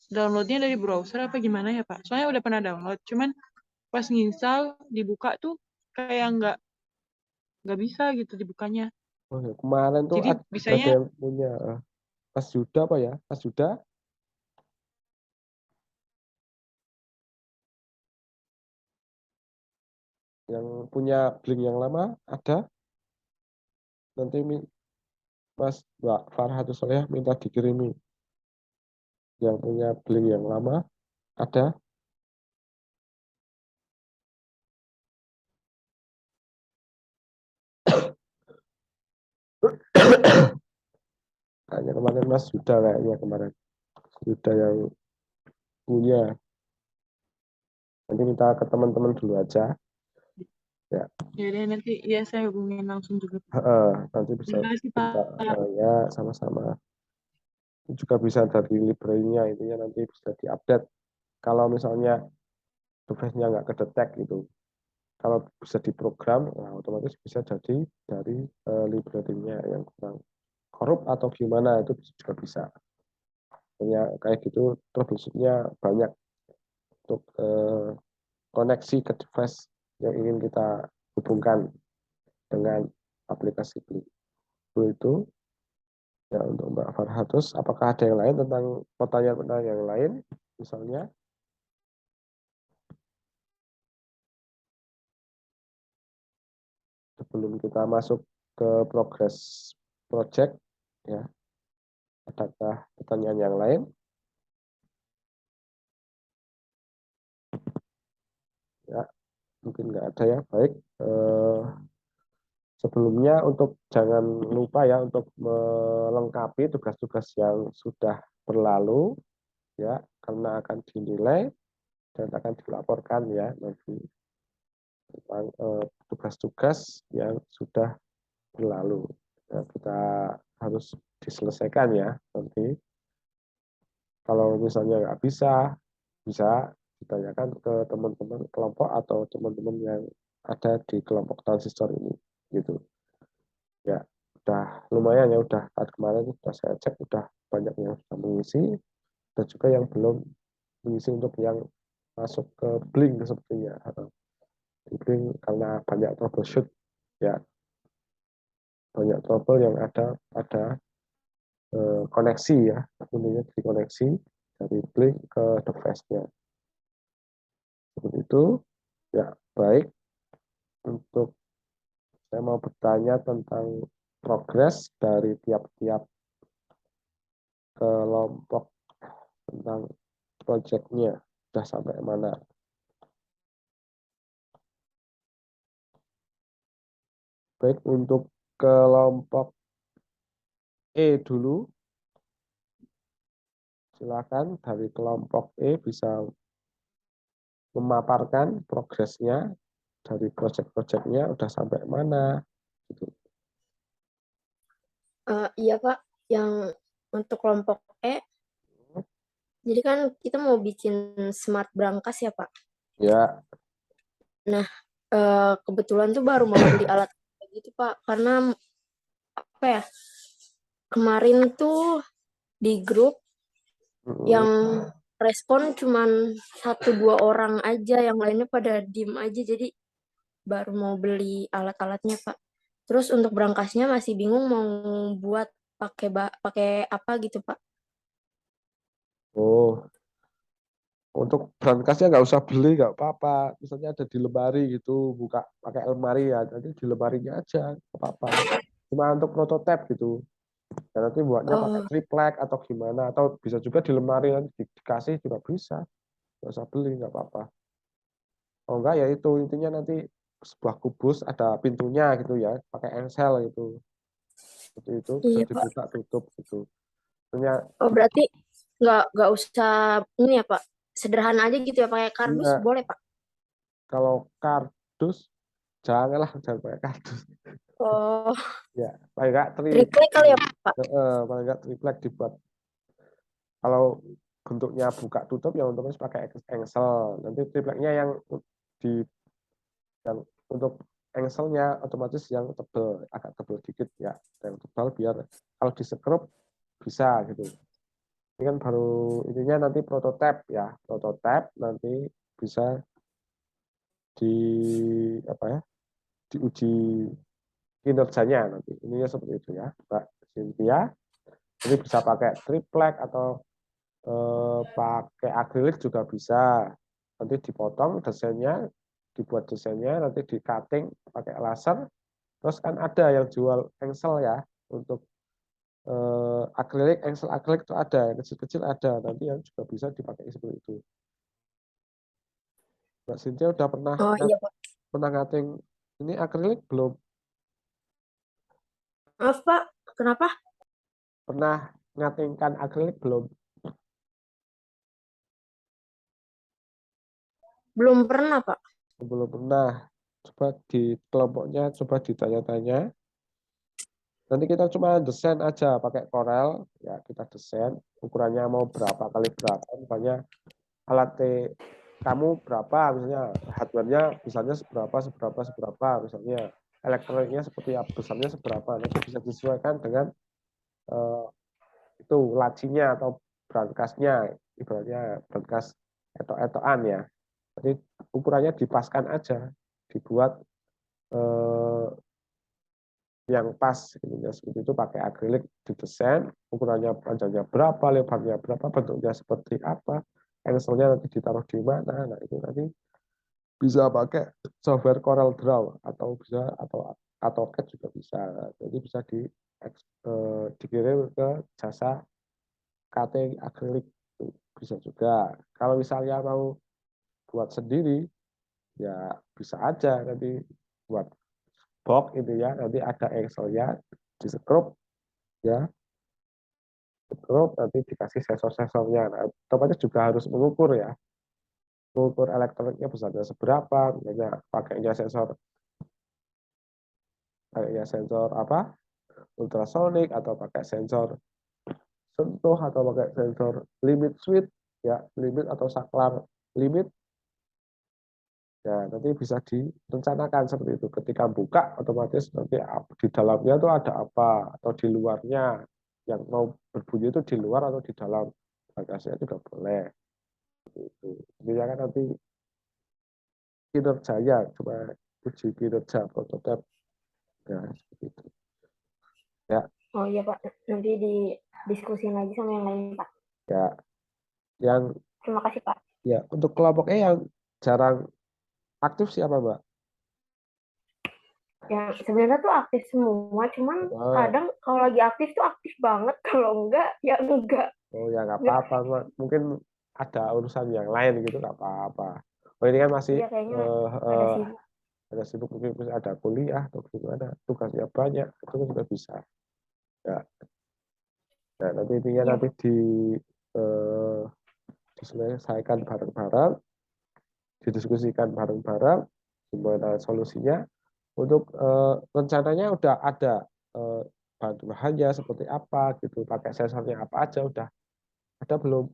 downloadnya dari browser apa gimana ya, Pak? Soalnya udah pernah download, cuman pas nginstal dibuka tuh kayak nggak bisa gitu dibukanya. Oh ya, kemarin tuh Jadi ada bisanya yang punya Mas Yuda Pak ya, Mas Yuda yang punya Blink yang lama ada, nanti Mas Mbak Farah atau Soleh minta dikirimi yang punya Blink yang lama ada. Kayaknya kemarin Mas Yuda, kayaknya kemarin Yuda yang punya, nanti minta ke teman-teman dulu aja ya. ya deh nanti ya saya hubungin langsung juga. Nanti bisa Terima kasih, Pak. ya sama-sama. Itu juga bisa dari library-nya, intinya nanti bisa diupdate kalau misalnya device-nya nggak kedetek gitu. Kalau bisa diprogram, nah otomatis bisa jadi dari library-nya yang kurang korup atau gimana, itu juga bisa. Kayak gitu troubleshoot-nya banyak untuk koneksi ke device yang ingin kita hubungkan dengan aplikasi Blink. Itu ya untuk Mbak Farhatus. Apakah ada yang lain tentang pertanyaan-pertanyaan yang lain? Misalnya sebelum kita masuk ke progress project, ya, adakah pertanyaan yang lain? Ya, mungkin nggak ada ya. Baik. Sebelumnya untuk jangan lupa ya untuk melengkapi tugas-tugas yang sudah berlalu ya, karena akan dinilai dan akan dilaporkan ya nanti tentang tugas-tugas yang sudah berlalu. Ya, kita harus diselesaikan ya nanti. Kalau misalnya nggak bisa ditanyakan ke teman-teman kelompok atau teman-teman yang ada di kelompok transistor ini gitu. Ya, udah lumayan ya, udah kemarin sudah saya cek udah banyak yang sudah mengisi dan juga yang belum mengisi untuk yang masuk ke Blink sepertinya. Di Blink karena banyak troubleshoot ya, banyak trouble yang ada koneksi ya, intinya di koneksi dari Blink ke device-nya. Seperti itu. Ya, baik. Untuk saya mau bertanya tentang progres dari tiap-tiap kelompok tentang proyeknya sudah sampai mana. Baik, untuk kelompok E dulu silakan dari kelompok E bisa memaparkan progresnya dari proyek-proyeknya udah sampai mana gitu. Iya Pak, yang untuk kelompok E, jadi kan kita mau bikin smart brankas ya Pak. Ya, Nah, kebetulan tuh baru mau beli alat kayak gitu Pak, karena apa ya, kemarin tuh di grup yang respon cuman 1-2 orang aja, yang lainnya pada diem aja, jadi baru mau beli alat-alatnya Pak. Terus untuk berangkasnya masih bingung mau buat pakai apa gitu Pak. oh, untuk berangkasnya nggak usah beli, nggak apa-apa. Misalnya ada di lemari gitu, buka pakai lemari ya, nanti di lemarinya aja, nggak apa-apa. Cuma untuk prototipe gitu. Dan nanti buatnya pakai Oh, triplek atau gimana, atau bisa juga di lemari nanti dikasih juga bisa. Nggak usah beli, nggak apa-apa. Oh enggak ya itu intinya nanti sebuah kubus ada pintunya gitu ya, pakai engsel gitu. Seperti itu bisa iya Pak. dibuka tutup gitu. Tentunya Oh berarti nggak usah ini ya Pak. Sederhana aja gitu ya, pakai kardus iya, boleh Pak. kalau kardus janganlah, jangan pakai kardus. Oh, Ya, paling enggak triplek kali ya Pak. paling enggak triplek dibuat. Kalau bentuknya buka tutup ya untungnya pakai engsel. Nanti tripleknya yang di yang untuk engselnya otomatis yang tebal, agak tebal dikit ya, yang tebal biar kalau disekrup bisa gitu. Ini kan baru intinya nanti prototipe ya, prototipe nanti bisa di apa ya, diuji kinerjanya nanti. Ininya seperti itu ya, Mbak Cynthia. Ini bisa pakai triplek atau pakai akrilik juga bisa. Nanti dipotong desainnya, dibuat desainnya, nanti di cutting pakai laser. Terus kan ada yang jual engsel ya untuk akrilik, engsel akrilik itu ada, yang kecil-kecil ada. Nanti yang juga bisa dipakai seperti itu. Mbak Cynthia udah Oh iya Pak. pernah ngating ini akrilik belum? Maaf Pak, kenapa? Pernah ngatingkan akrilik belum? Belum pernah Pak. Belum pernah. Coba di kelompoknya coba ditanya-tanya. Nanti kita cuma desain aja pakai Corel, ya kita desain ukurannya mau berapa kali berapa, misalnya alat kamu berapa, misalnya hardware-nya misalnya seberapa, misalnya elektroniknya seperti apa, besarnya seberapa, nanti bisa disesuaikan dengan itu lacinya atau brankasnya, ibaratnya brankas etok-etokan ya. Jadi ukurannya dipaskan aja, dibuat yang pas gitu ya, seperti itu pakai akrilik didesain ukurannya panjangnya berapa, lebarnya berapa, bentuknya seperti apa, engselnya nanti ditaruh di mana. Nah itu nanti bisa pakai software Corel Draw atau bisa atau AutoCAD juga bisa. Jadi bisa dikirim ke jasa cutting akrilik, bisa juga. Kalau misalnya mau buat sendiri ya bisa aja nanti buat box itu ya, nanti ada Excelnya di sekrup ya, sekrup nanti dikasih sensor-sensornya. Nah, otomatis juga harus mengukur ya, mengukur elektroniknya besarnya seberapa, misalnya pakainya sensor apa, ultrasonik atau pakai sensor sentuh atau pakai sensor limit switch ya, limit atau saklar limit. Ya, nanti bisa direncanakan seperti itu. Ketika buka, otomatis nanti di dalamnya itu ada apa, atau di luarnya. Yang mau berbunyi itu di luar atau di dalam bagasinya juga boleh. Itu. Intinya kan nanti kinerjanya, cuma uji kinerja prototipe. Ya, seperti itu. Ya, Oh iya Pak, nanti didiskusin lagi sama yang lain Pak. ya. Yang Terima kasih Pak. ya untuk kelompoknya yang jarang aktif siapa, Mbak? Yang sebenarnya tuh aktif semua, cuman kadang kalau lagi aktif tuh aktif banget, kalau enggak ya enggak. Oh ya nggak apa-apa, mungkin ada urusan yang lain gitu nggak apa-apa. Oh ini kan masih Iya kayaknya ada sibuk. ada sibuk, mungkin ada kuliah atau gimana, tugasnya banyak, itu kan juga bisa. Ya, nah, nanti intinya Iya nanti Pak. diselesaikan bareng-bareng, didiskusikan bareng-bareng, gimana solusinya. Untuk rencananya udah ada bahan-bahannya seperti apa gitu, pakai sensornya apa aja, udah ada belum?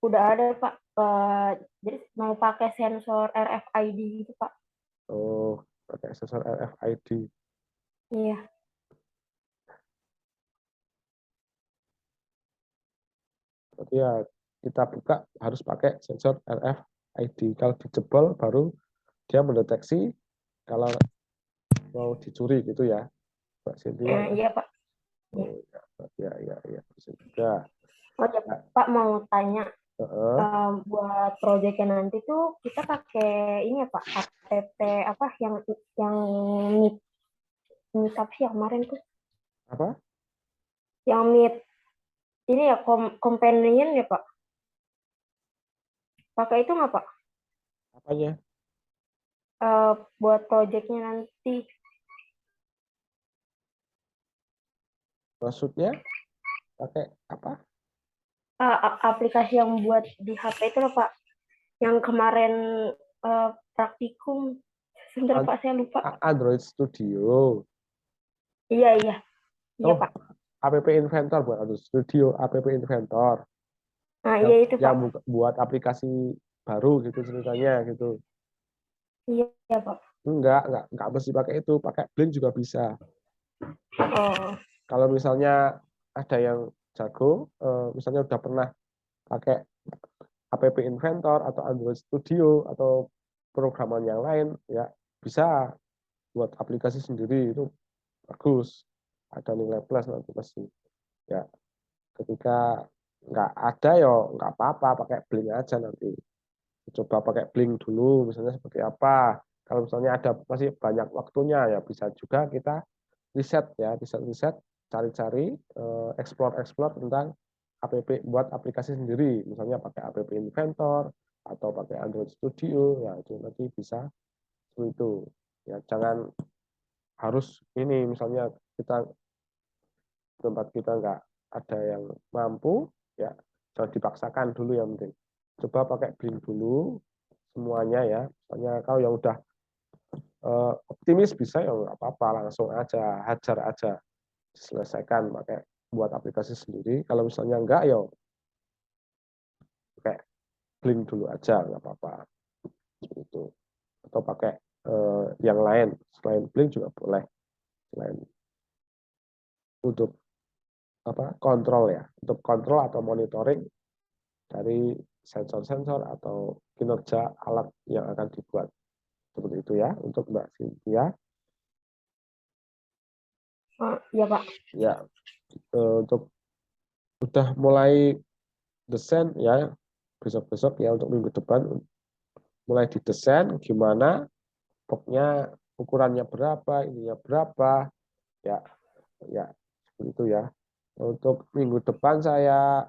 Udah ada Pak. Jadi mau pakai sensor RFID gitu Pak. Oh, pakai sensor RFID. Iya. Berarti ya kita buka harus pakai sensor RFID. Kalau dijebol baru dia mendeteksi kalau mau dicuri gitu ya, Mbak Cynthia. Iya Pak. Oh ya, ya, bisa juga. Oh ya Pak, mau tanya, Heeh. buat proyeknya nanti tuh kita pakai ini ya Pak, APP apa yang meet apa sih yang kemarin tuh, Apa? yang meet ini ya companion ya Pak, pakai itu nggak Pak? Apanya? Buat proyeknya nanti. Maksudnya pakai apa? Aplikasi yang buat di HP itu loh Pak, yang kemarin praktikum. Sebentar Pak, saya lupa. Android Studio. Iya iya Oh, Pak. App Inventor, buat Android Studio, App Inventor. Nah Yang, iya itu Pak. yang buat aplikasi baru gitu ceritanya gitu. Iya Pak. Enggak mesti pakai itu, pakai Blink juga bisa. Oh. Kalau misalnya ada yang jago, misalnya udah pernah pakai App Inventor atau Android Studio atau programan yang lain, ya bisa buat aplikasi sendiri, itu bagus. Ada nilai plus nanti pasti. Ya, ketika nggak ada ya nggak apa-apa, pakai Blink aja nanti. Coba pakai Blink dulu, misalnya seperti apa. Kalau misalnya ada masih banyak waktunya, ya bisa juga kita riset ya, riset, cari-cari, explore tentang app buat aplikasi sendiri, misalnya pakai App Inventor atau pakai Android Studio, ya itu nanti bisa seperti itu. Ya jangan harus ini, misalnya kita tempat kita nggak ada yang mampu, ya jangan dipaksakan dulu, yang penting coba pakai Blink dulu semuanya ya. Misalnya kalau yang udah optimis bisa ya nggak apa-apa, langsung aja hajar aja, diselesaikan pakai buat aplikasi sendiri. Kalau misalnya enggak ya pakai Blink dulu aja, nggak apa-apa itu. Atau pakai yang lain selain Blink juga boleh, selain untuk apa kontrol ya, untuk kontrol atau monitoring dari sensor-sensor atau kinerja alat yang akan dibuat. Seperti itu ya untuk Mbak Cynthia. Iya Pak. Ya, untuk udah mulai desain ya, besok-besok ya, untuk minggu depan mulai didesain gimana boxnya, ukurannya berapa, ininya berapa, ya seperti itu ya. Untuk minggu depan saya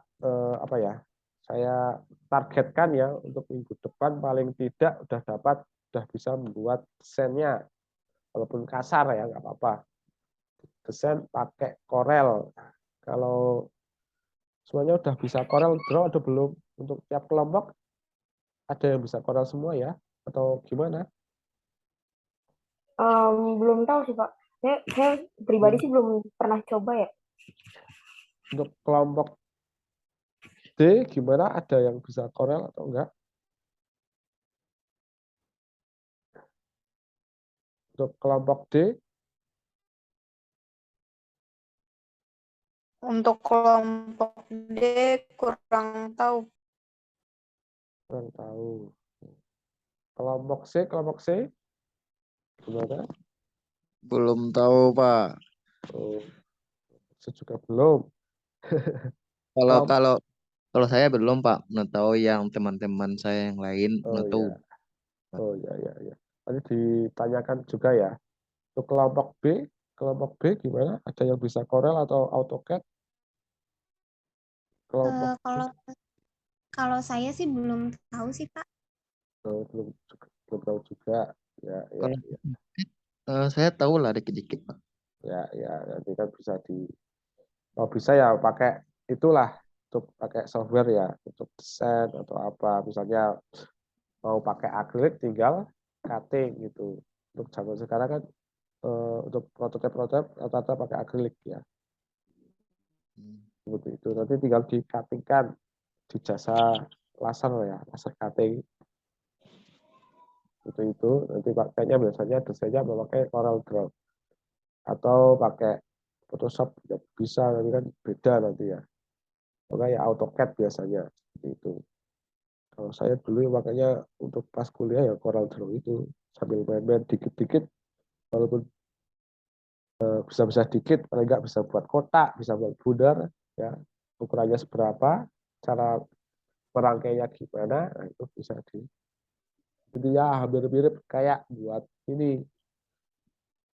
apa ya, saya targetkan ya, untuk minggu depan paling tidak udah bisa membuat desainnya, walaupun kasar ya nggak apa-apa, desain pakai Corel. Kalau semuanya udah bisa Corel Draw atau belum? Untuk tiap kelompok ada yang bisa Corel semua ya? Atau gimana? Belum tahu sih Pak. Saya pribadi sih belum pernah coba ya. Untuk kelompok D gimana? Ada yang bisa Corel atau enggak? Untuk kelompok D, Untuk kelompok D kurang tahu. kurang tahu. Kelompok C gimana? Belum tahu, Pak. Oh, saya juga belum. Kalau Kelompok, kalau kalau saya belum, Pak. Mau tahu yang teman-teman saya yang lain oh mau tahu. ya, ya. Tadi ditanyakan juga ya. Untuk kelompok B gimana? Ada yang bisa Corel atau AutoCAD? Kelompok Kalau saya sih belum tahu sih Pak. belum tahu juga. Ya. Kalau saya tahu lah dikit-dikit, Pak. Ya, nanti kan bisa kalau bisa ya pakai itulah untuk pakai software ya, untuk desain atau apa, misalnya mau pakai akrilik tinggal cutting gitu. Untuk zaman sekarang kan untuk prototipe rata-rata pakai akrilik ya, seperti itu. Nanti tinggal di cuttingkan di jasa laser ya, laser cutting itu. Nanti pakainya biasanya desainnya memakai Corel Draw atau pakai Photoshop ya bisa, nanti kan beda nanti ya. Makanya ya AutoCAD biasanya seperti itu. Kalau saya dulu makanya untuk pas kuliah ya Corel Draw itu sambil main-main dikit-dikit, walaupun bisa-bisa dikit, paling nggak bisa buat kotak, bisa buat bundar, ya ukurannya seberapa, cara merangkainya gimana, nah, itu bisa jadi ya hampir mirip kayak buat ini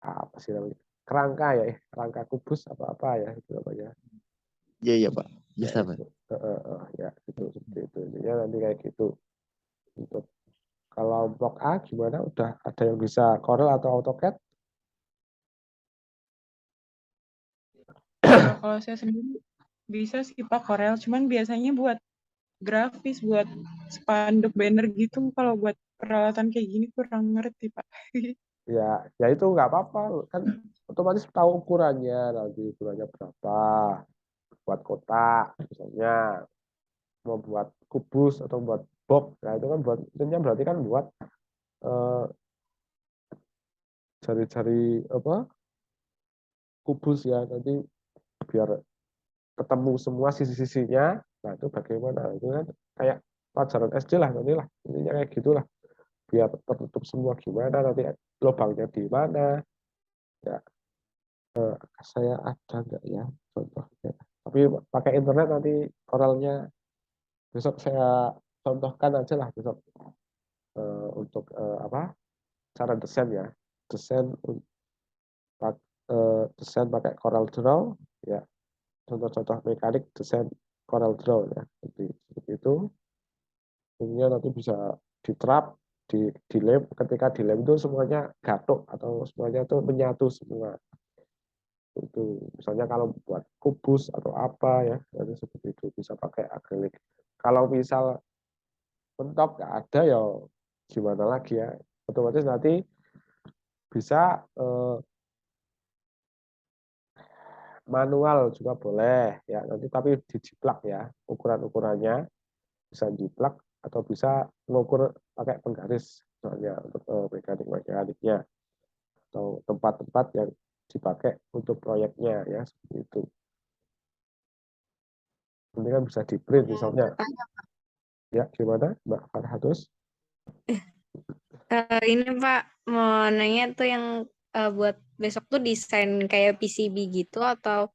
apa sih namanya kerangka ya, kerangka kubus apa ya itu namanya. Iya iya Pak, Ya, bisa Pak. itu. Ya itu seperti itu. Ya nanti kayak gitu. Untuk kalau blok A gimana? Udah ada yang bisa Corel atau AutoCAD? Kalau saya sendiri bisa sih Pak Corel, cuman biasanya buat grafis, buat spanduk banner gitu. Kalau buat peralatan kayak gini kurang ngerti Pak. Ya itu nggak apa-apa kan, otomatis tahu ukurannya, nanti ukurannya berapa buat kotak misalnya, mau buat kubus atau buat box, nah itu kan buat intinya berarti kan buat jari-jari apa kubus ya, nanti biar ketemu semua sisi-sisinya. Nah itu bagaimana, itu kan kayak pelajaran SD lah nanti lah, intinya kayak gitulah, biar tertutup semua gimana, nanti lubangnya di mana ya. Saya ada nggak ya contohnya, tapi pakai internet nanti Corelnya besok saya contohkan aja lah besok, untuk apa cara desain ya, desain desain pakai Corel Draw ya, contoh-contoh mekanik desain Corel Draw ya, seperti itu. Ini nanti bisa diterap di lab, ketika di lab itu semuanya gatuk atau semuanya itu menyatu semua. Itu misalnya kalau buat kubus atau apa ya, nanti seperti itu bisa pakai akrilik. Kalau misal mentok nggak ada ya gimana lagi ya, otomatis nanti bisa manual juga boleh ya, nanti tapi dijiplak ya, ukuran-ukurannya bisa jiplak atau bisa mengukur pakai penggaris misalnya untuk mekaniknya atau tempat-tempat yang dipakai untuk proyeknya ya, seperti itu. Ini kan bisa di print misalnya ya, gimana Mbak Farhatus? Ini Pak, mau nanya tuh yang buat besok tuh desain kayak PCB gitu atau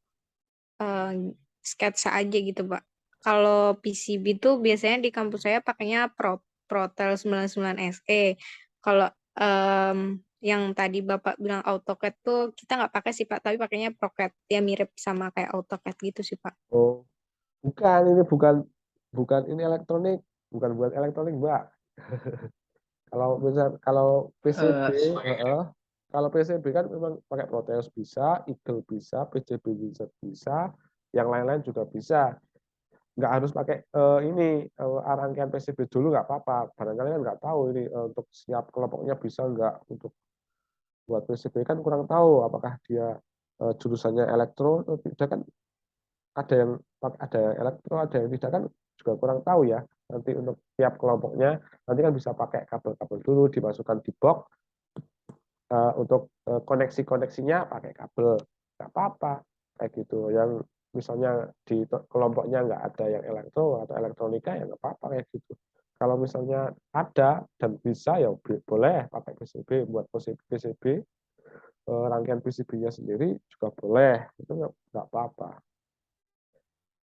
sketsa aja gitu Pak. Kalau PCB tuh biasanya di kampus saya pakainya Protel 99 SE. Kalau yang tadi Bapak bilang AutoCAD tuh kita nggak pakai sih Pak, tapi pakainya ProCAD. Ya mirip sama kayak AutoCAD gitu sih Pak. Oh, bukan, ini bukan ini elektronik, bukan buat elektronik Mbak. Kalau misal kalau PCB, kalau PCB kan memang pakai Proteus bisa, Eagle bisa, PCB bisa, yang lain-lain juga bisa. Nggak harus pakai ini rangkaian PCB dulu nggak apa-apa. Barangkali kan nggak tahu ini untuk siap kelompoknya bisa nggak, untuk buat PCB kan kurang tahu apakah dia jurusannya elektro atau tidak kan, ada yang elektro, ada yang tidak kan, juga kurang tahu ya. Nanti untuk tiap kelompoknya nanti kan bisa pakai kabel-kabel dulu dimasukkan di box, untuk koneksinya pakai kabel, nggak apa-apa kayak gitu. Yang misalnya di kelompoknya nggak ada yang elektro atau elektronika ya nggak apa-apa kayak gitu. Kalau misalnya ada dan bisa ya boleh pakai PCB, buat PCB, rangkaian PCB-nya sendiri juga boleh, itu nggak apa-apa.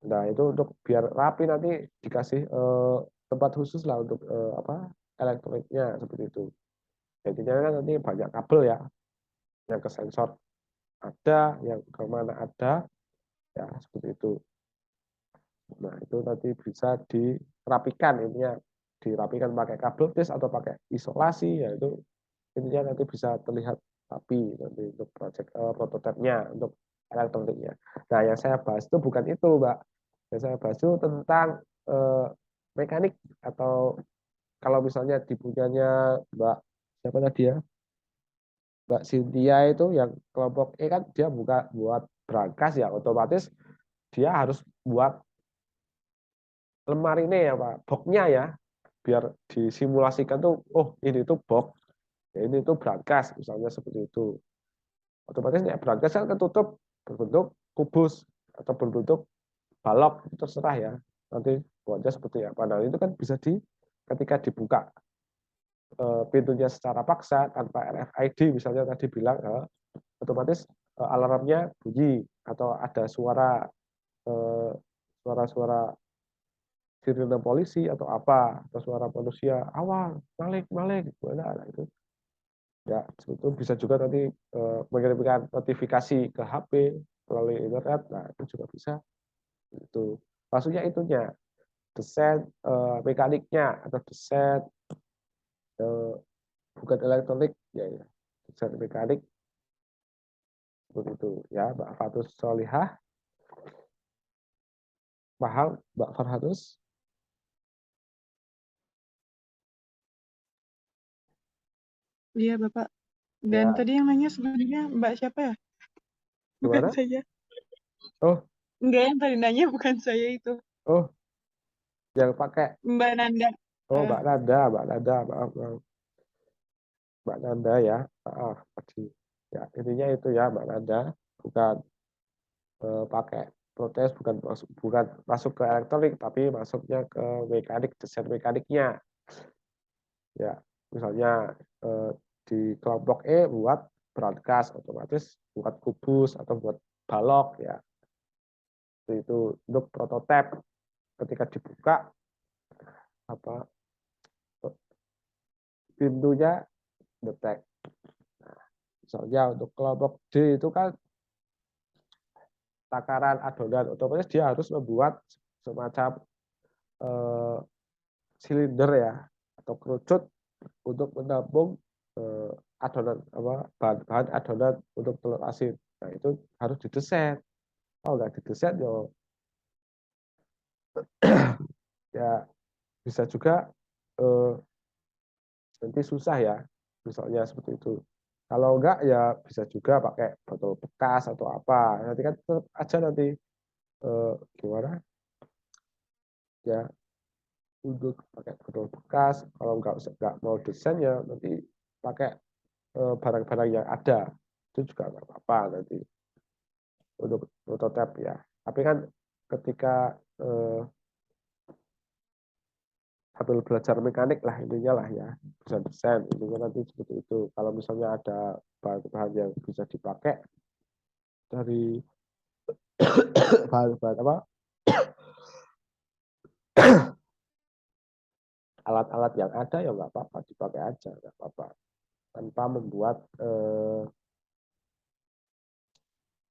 Nah itu untuk biar rapi nanti dikasih tempat khusus lah untuk apa elektroniknya, seperti itu. Intinya kan nanti banyak kabel ya, yang ke sensor ada, yang ke mana ada, ya seperti itu. Nah itu nanti bisa dirapikan, intinya dirapikan pakai kabel tis atau pakai isolasi, ya itu intinya nanti bisa terlihat rapi nanti untuk proyek prototipenya untuk elektroniknya. Nah yang saya bahas itu bukan itu Mbak. yang saya bahas itu tentang mekanik, atau kalau misalnya di punyanya Mbak siapa tadi ya, Mbak Cynthia itu yang kelompok E kan dia buat brankas ya, otomatis dia harus buat lemari ini ya Pak, boxnya ya, biar disimulasikan tuh, oh ini tuh box, ya, ini tuh brankas, misalnya seperti itu. Otomatis ya, brankas kan ketutup berbentuk kubus atau berbentuk balok, itu terserah ya. Nanti buatnya seperti apa. Nah itu kan bisa ketika dibuka pintunya secara paksa tanpa RFID misalnya tadi bilang, otomatis alarmnya bunyi atau ada suara-suara sirine polisi atau apa, atau suara manusia, awal, malik, malik, gimana, nah, itu ya itu bisa juga nanti mengirimkan notifikasi ke HP melalui internet, nah itu juga bisa. Itu maksudnya itunya desain mekaniknya atau desain bukan elektronik ya, ya. Desain mekanik seperti itu ya. Mbak Fatus Solihah paham, Mbak Farhatus? Iya, Bapak. Dan Ya, tadi yang nanya sebenarnya Mbak siapa ya? Bukan gimana? saya. Oh, Enggak, yang tadi nanya bukan saya itu. oh, yang pakai, Mbak Nanda. oh Eh, Mbak Nanda, maaf, maaf. Mbak Nanda ya, maaf tadi. Ya, intinya itu ya Mbak Nanda, bukan pakai protes, bukan masuk ke elektronik, tapi masuknya ke mekanik, desain mekaniknya. Ya, misalnya di kelompok E buat broadcast, otomatis buat kubus atau buat balok ya. Itu untuk prototipe, ketika dibuka apa pintunya detect. Nah, misalnya untuk kelompok D itu kan takaran adonan, otomatis dia harus membuat semacam eh, silinder ya atau kerucut untuk menampung adonan apa bahan adonan untuk telur asin. Nah itu harus didesain. Kalau nggak didesain ya bisa juga eh, nanti susah ya, misalnya seperti itu. Kalau enggak ya bisa juga pakai botol bekas atau apa. Nanti kan tetap aja nanti gimana ya, untuk pakai botol bekas. Kalau nggak mau desain ya nanti pakai barang-barang yang ada, itu juga nggak apa-apa nanti untuk prototipe ya. Tapi kan ketika sambil belajar mekanik lah intinya lah ya, bisa desain intinya nanti seperti itu. Kalau misalnya ada bahan-bahan yang bisa dipakai dari bahan-bahan apa alat-alat yang ada ya nggak apa-apa, dipakai aja nggak apa-apa, tanpa membuat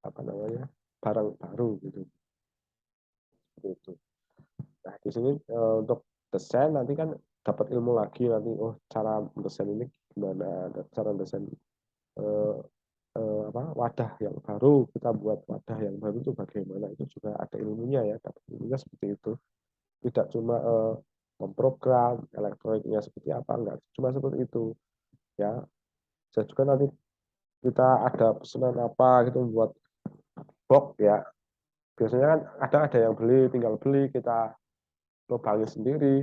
apa namanya barang baru gitu. Seperti itu. Nah di sini untuk desain nanti kan dapat ilmu lagi nanti, oh cara mendesain ini gimana, cara desain eh, apa wadah yang baru, kita buat wadah yang baru itu bagaimana, itu juga ada ilmunya ya, dapat ilmunya seperti itu. Tidak cuma memprogram elektroniknya seperti apa, enggak cuma seperti itu ya. Bisa juga nanti kita ada pesanan apa gitu buat box ya, biasanya kan ada yang beli, tinggal beli kita lubangin sendiri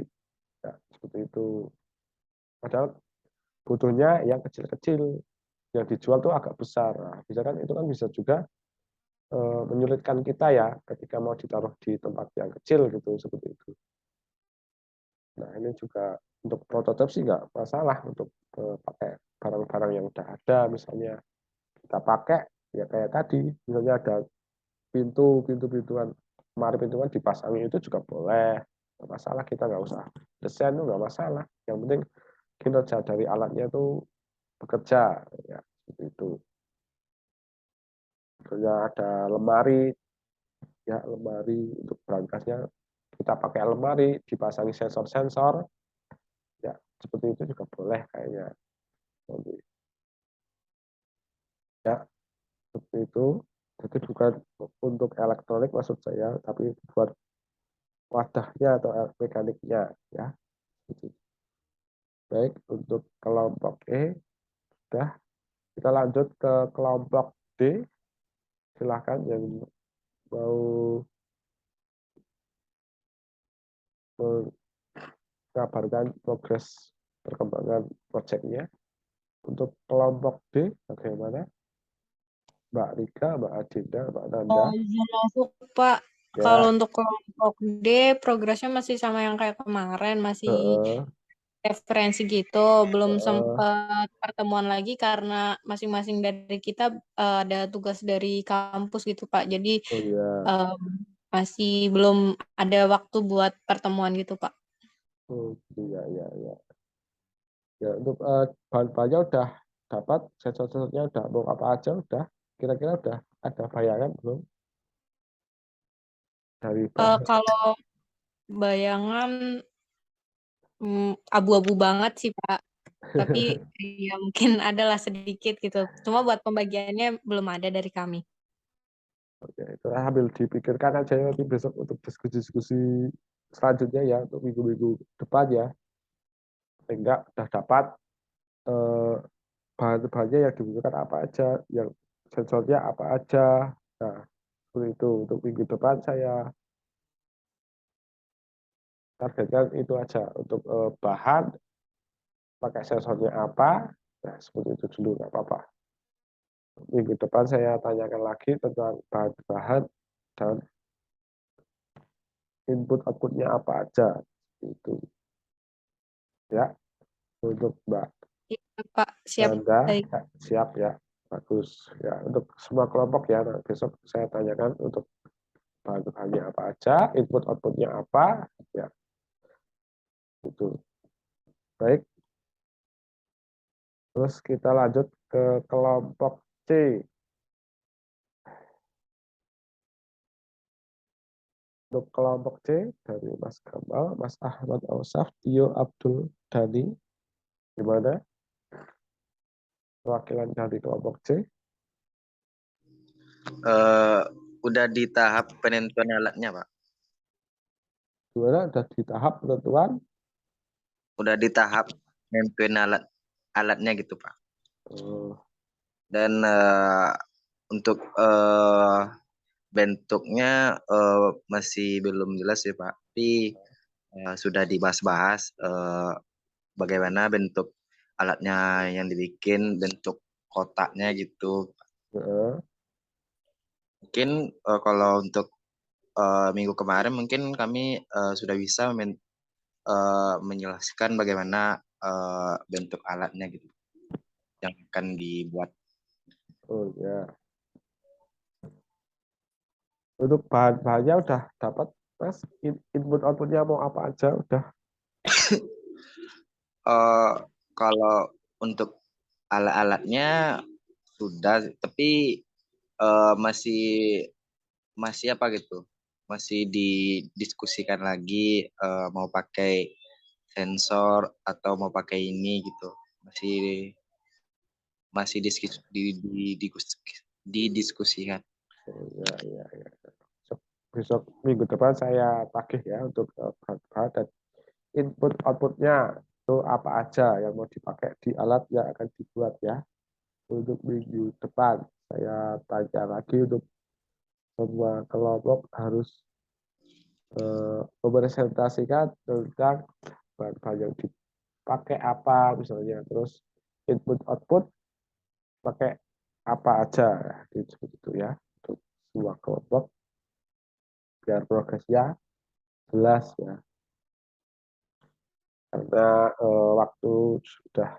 ya, seperti itu. Padahal butuhnya yang kecil-kecil, yang dijual tuh agak besar. Nah, bisa kan itu kan bisa juga menyulitkan kita ya ketika mau ditaruh di tempat yang kecil gitu, seperti itu. Nah ini juga untuk prototipe sih nggak masalah, untuk pakai barang-barang yang udah ada, misalnya kita pakai ya kayak tadi, misalnya ada pintuan, lemari pintuan dipasangi itu juga boleh, nggak masalah, kita nggak usah desain itu nggak masalah, yang penting kinerja dari alatnya itu bekerja ya, seperti itu. Misalnya ada lemari ya, lemari untuk berangkasnya kita pakai lemari dipasangi sensor-sensor ya, seperti itu juga boleh kayaknya nanti ya, seperti itu. Jadi bukan untuk elektronik maksud saya, tapi buat wadahnya atau mekaniknya ya. Baik, untuk kelompok E sudah. Kita lanjut ke kelompok D. Silahkan yang mau mengabarkan progres perkembangan proyeknya. Untuk kelompok D, bagaimana? Mbak Rika, Mbak Adinda, Mbak Nanda. Izin masuk, Pak. Ya, Kalau untuk kelompok D, progresnya masih sama yang kayak kemarin, masih heeh, referensi gitu. Belum heeh. sempat pertemuan lagi karena masing-masing dari kita ada tugas dari kampus gitu, Pak. Jadi Oh ya, masih belum ada waktu buat pertemuan gitu, Pak. oh iya, iya, iya. Ya, untuk bahan-bahannya udah dapat, sensor-sensornya udah mau apa aja, udah. Kira-kira udah ada bayangan belum dari bahan? Kalau bayangan abu-abu banget sih, Pak. Tapi ya mungkin adalah sedikit gitu. Cuma buat pembagiannya belum ada dari kami. Oke, itu sambil dipikirkan aja ya, nanti besok untuk diskusi-diskusi selanjutnya ya, untuk minggu-minggu depan ya. Enggak, udah dapat eh, bahan-bahannya yang dibutuhkan apa aja, yang sensornya apa aja. Nah, seperti itu. Untuk minggu depan saya targetkan itu aja. Untuk bahan, pakai sensornya apa, nah seperti itu dulu, nggak apa-apa. Minggu depan saya tanyakan lagi tentang bahan-bahan dan input outputnya apa aja. Itu ya, untuk Mbak Iya, Pak. Siap. Nanda, Baik. ya, siap ya, bagus ya. Untuk semua kelompok ya, nah, besok saya tanyakan untuk bahan-bahannya apa aja, input outputnya apa, ya itu. Baik, terus kita lanjut ke kelompok C. Untuk kelompok C dari Mas Gamal, Mas Ahmad Ausaf, Tio Abdul Dhani, gimana perwakilan dari kelompok C? Udah di tahap penentuan alatnya, Pak. Gimana? Udah di tahap penentuan? Udah di tahap penentuan alatnya gitu, Pak. Oh, Dan untuk bentuknya masih belum jelas ya, Pak. Tapi sudah dibahas-bahas bagaimana bentuk alatnya yang dibikin, bentuk kotaknya gitu. ya. Mungkin kalau untuk minggu kemarin mungkin kami sudah bisa menjelaskan bagaimana bentuk alatnya gitu yang akan dibuat. Oh ya. Untuk bahan-bahannya udah dapat, Mas. Input outputnya mau apa aja udah. Kalau untuk alat-alatnya sudah, tapi masih apa gitu, masih didiskusikan lagi mau pakai sensor atau mau pakai ini gitu, masih didiskusikan. Oh, ya, ya, ya. Besok minggu depan saya tagih ya untuk bahan-bahan dan input outputnya itu apa aja yang mau dipakai di alat yang akan dibuat ya. Untuk minggu depan saya tanya lagi untuk semua kelompok harus mepresentasikan tentang bahan-bahan yang dipakai apa misalnya, terus input output pakai apa aja gitu, gitu ya, untuk semua kelompok biar progresnya jelas ya, karena waktu sudah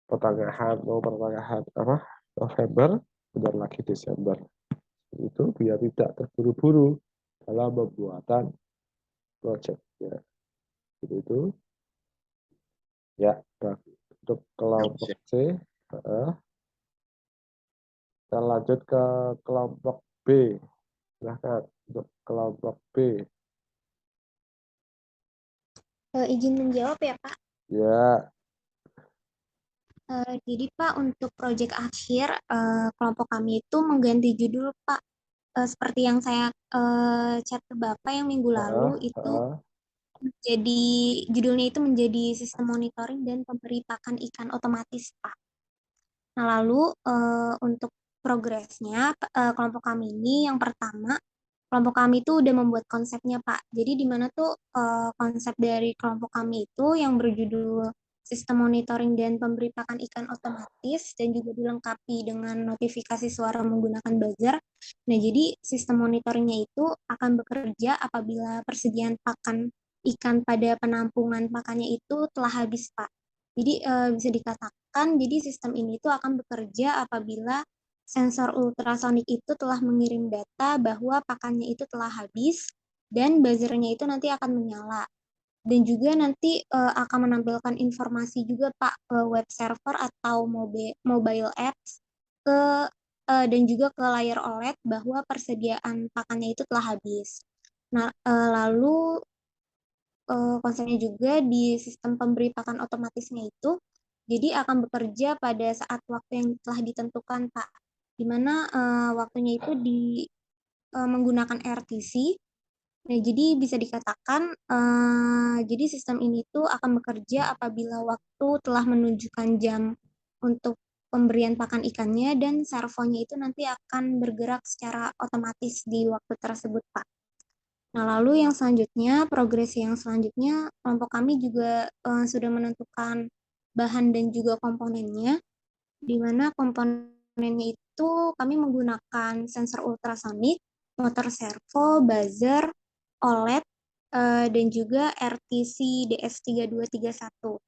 pertengahan apa November, bentar lagi Desember, itu biar tidak terburu-buru dalam pembuatan proyeknya. Itu ya. Untuk kelompok C, kita lanjut ke kelompok B. Silahkan untuk kelompok B. Izin menjawab ya, Pak. Ya, Jadi Pak, untuk proyek akhir kelompok kami itu mengganti judul Pak. seperti yang saya chat ke Bapak yang minggu lalu itu jadi judulnya itu menjadi sistem monitoring dan pemberi pakan ikan otomatis, Pak. Nah, lalu untuk progresnya kelompok kami ini yang pertama, kelompok kami itu udah membuat konsepnya, Pak. Jadi di mana tuh konsep dari kelompok kami itu yang berjudul sistem monitoring dan pemberi pakan ikan otomatis dan juga dilengkapi dengan notifikasi suara menggunakan buzzer. Nah, jadi sistem monitoringnya itu akan bekerja apabila persediaan pakan ikan pada penampungan pakannya itu telah habis, Pak. Jadi bisa dikatakan, jadi sistem ini itu akan bekerja apabila sensor ultrasonik itu telah mengirim data bahwa pakannya itu telah habis dan buzzernya itu nanti akan menyala. Dan juga nanti akan menampilkan informasi juga Pak ke web server atau mobile apps dan juga ke layar OLED bahwa persediaan pakannya itu telah habis. Nah, lalu konsepnya juga di sistem pemberi pakan otomatisnya itu jadi akan bekerja pada saat waktu yang telah ditentukan, Pak. Di mana waktunya itu menggunakan RTC. Nah, jadi bisa dikatakan, jadi sistem ini tuh akan bekerja apabila waktu telah menunjukkan jam untuk pemberian pakan ikannya dan servonya itu nanti akan bergerak secara otomatis di waktu tersebut, Pak. Nah, lalu yang selanjutnya, progresi yang selanjutnya, kelompok kami juga sudah menentukan bahan dan juga komponennya, di mana komponennya itu kami menggunakan sensor ultrasonik, motor servo, buzzer, OLED, dan juga RTC DS3231.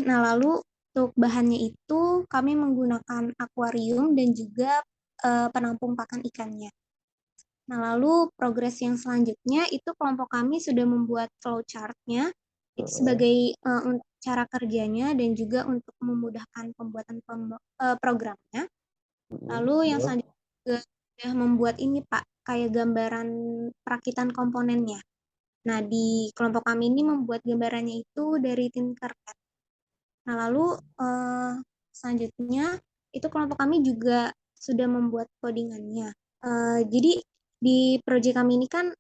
Nah, lalu untuk bahannya itu kami menggunakan akuarium dan juga penampung pakan ikannya. Nah, lalu progres yang selanjutnya itu kelompok kami sudah membuat flowchart-nya itu sebagai cara kerjanya dan juga untuk memudahkan pembuatan programnya. Lalu yang selanjutnya juga sudah membuat ini Pak, kayak gambaran perakitan komponennya. Nah, di kelompok kami ini membuat gambarannya itu dari Tinkercad. Nah, lalu selanjutnya itu kelompok kami juga sudah membuat codingannya. Jadi di proyek kami ini kan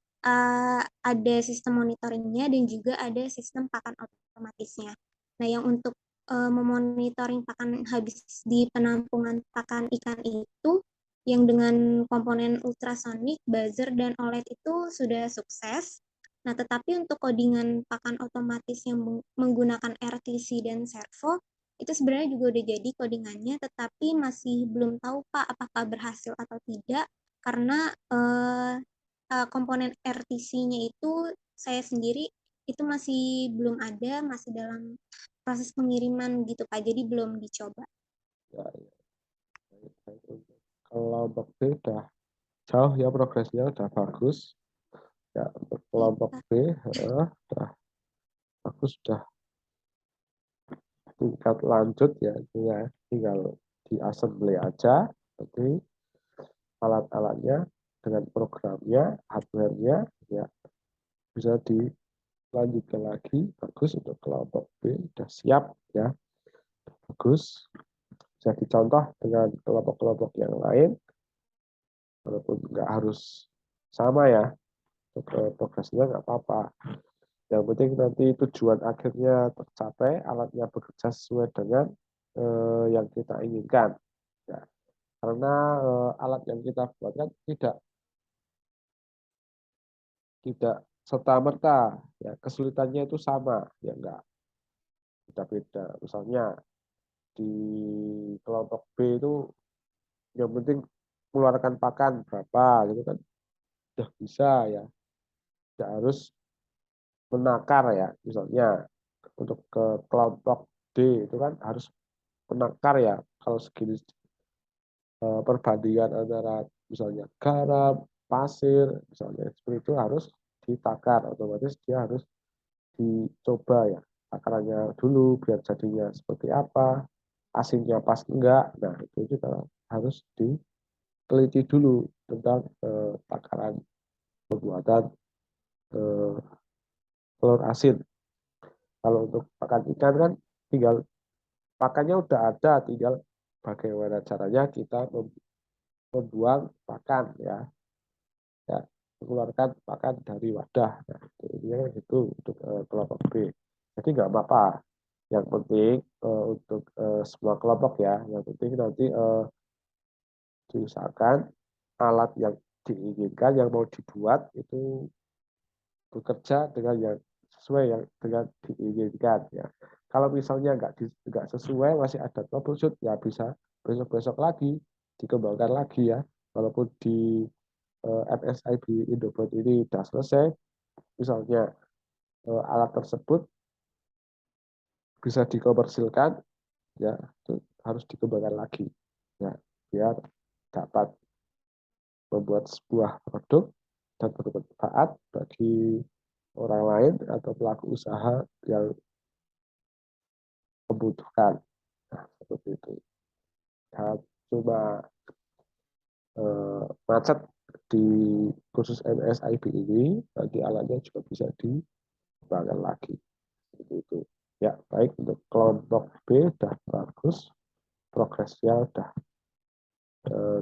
ada sistem monitoringnya dan juga ada sistem pakan otomatisnya. Nah, yang untuk memonitoring pakan habis di penampungan pakan ikan itu yang dengan komponen ultrasonik, buzzer, dan OLED itu sudah sukses. Nah, tetapi untuk codingan pakan otomatis yang menggunakan RTC dan servo, itu sebenarnya juga udah jadi codingannya, tetapi masih belum tahu Pak apakah berhasil atau tidak, karena komponen RTC-nya itu saya sendiri itu masih belum ada, masih dalam proses pengiriman gitu Pak, jadi belum dicoba. Ya. Kelompok B udah jauh ya progresnya, udah bagus. Ya, untuk kelompok B udah bagus, sudah tingkat lanjut ya, tinggal di assembly aja, nanti alat-alatnya dengan programnya, hardware-nya ya bisa dilanjutkan lagi. Bagus untuk kelompok B sudah siap ya, bagus, bisa dicontoh dengan kelompok-kelompok yang lain, walaupun nggak harus sama ya, untuk progresnya nggak apa-apa. Yang penting nanti tujuan akhirnya tercapai, alatnya bekerja sesuai dengan yang kita inginkan. Ya. Karena alat yang kita buat kan tidak serta-merta ya kesulitannya itu sama, ya enggak, beda-beda. Misalnya di kelompok B itu yang penting mengeluarkan pakan berapa gitu kan, sudah bisa ya, tidak harus menakar ya. Misalnya untuk ke kelompok D itu kan harus menakar ya, kalau segini perbandingan antara misalnya garam, pasir, misalnya seperti itu harus ditakar, otomatis dia harus dicoba ya takarannya dulu biar jadinya seperti apa, asinnya pas enggak. Nah, itu juga harus diteliti dulu tentang takaran pembuatan telur asin. Kalau untuk pakan ikan kan tinggal pakannya udah ada, tinggal bagaimana caranya kita membuang pakan ya, mengeluarkan pakan dari wadah. Nah, itu untuk kelompok B. Jadi nggak apa-apa. Yang penting untuk semua kelompok ya, yang penting nanti diusahakan alat yang diinginkan, yang mau dibuat itu bekerja dengan yang sesuai yang dengan diinginkan ya. Kalau misalnya nggak sesuai, masih ada troubleshoot ya, bisa besok-besok lagi dikembangkan lagi ya. Walaupun di MSIB Indobot ini sudah selesai, misalnya alat tersebut bisa dikomersilkan ya, itu harus dikembangkan lagi ya, biar dapat membuat sebuah produk dan bermanfaat bagi orang lain atau pelaku usaha yang membutuhkan. Nah, seperti itu. Ya, cuma macet di khusus MSIB ini, nanti alatnya juga bisa dikembangkan lagi. Seperti itu. Ya, baik, untuk kelompok B sudah bagus, progresnya udah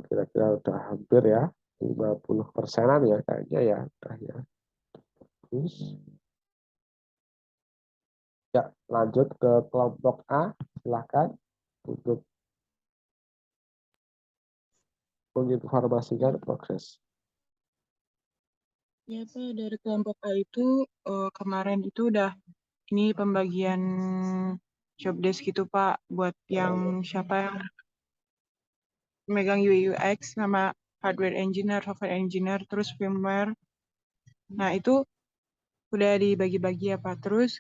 kira-kira udah hampir ya, 50%-an ya kayaknya ya, udah ya. Terus, ya, lanjut ke kelompok A, silakan untuk menginformasikan progres. Ya, Pak, dari kelompok A itu kemarin itu udah ini pembagian job desk gitu, Pak, buat yang siapa yang megang UI UX sama hardware engineer, software engineer, terus firmware. Nah, itu udah dibagi-bagi ya, Pak. Terus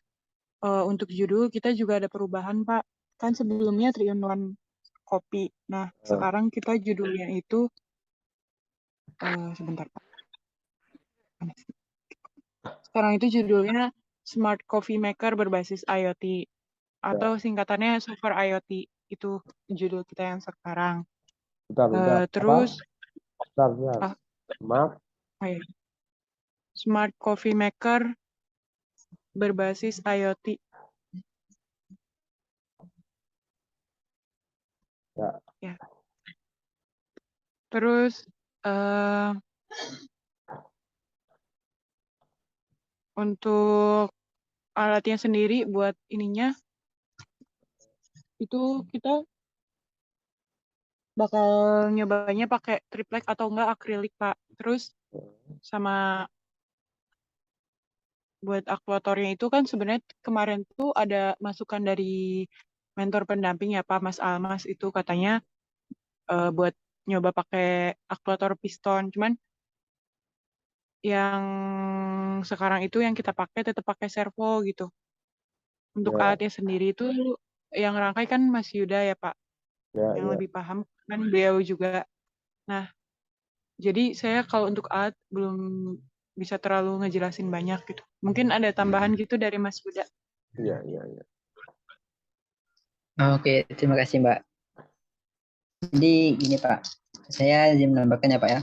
untuk judul kita juga ada perubahan, Pak. Kan sebelumnya 3-in-1 kopi. Nah, sekarang kita judulnya itu sebentar, Pak. Sekarang itu judulnya Smart Coffee Maker berbasis IoT atau singkatannya Software IoT. Itu judul kita yang sekarang. Bentar, Terus bentar. Smart Coffee Maker berbasis IoT. Ya. Terus untuk alatnya sendiri buat ininya itu kita bakal nyobanya pakai triplek atau enggak akrilik, Pak. Terus sama buat aktuatornya itu kan sebenarnya kemarin tuh ada masukan dari mentor pendamping ya, Pak, Mas Almas, itu katanya buat nyoba pakai aktuator piston. Cuman yang sekarang itu yang kita pakai tetap pakai servo gitu. Untuk alatnya sendiri itu yang rangkai kan Mas Yuda ya, Pak, yang lebih paham kan beliau juga. Nah, jadi saya kalau untuk alat belum bisa terlalu ngejelasin banyak gitu. Mungkin ada tambahan gitu dari Mas Yuda. Iya. Oke, terima kasih Mbak. Jadi gini Pak, saya izin menambahkan ya Pak ya.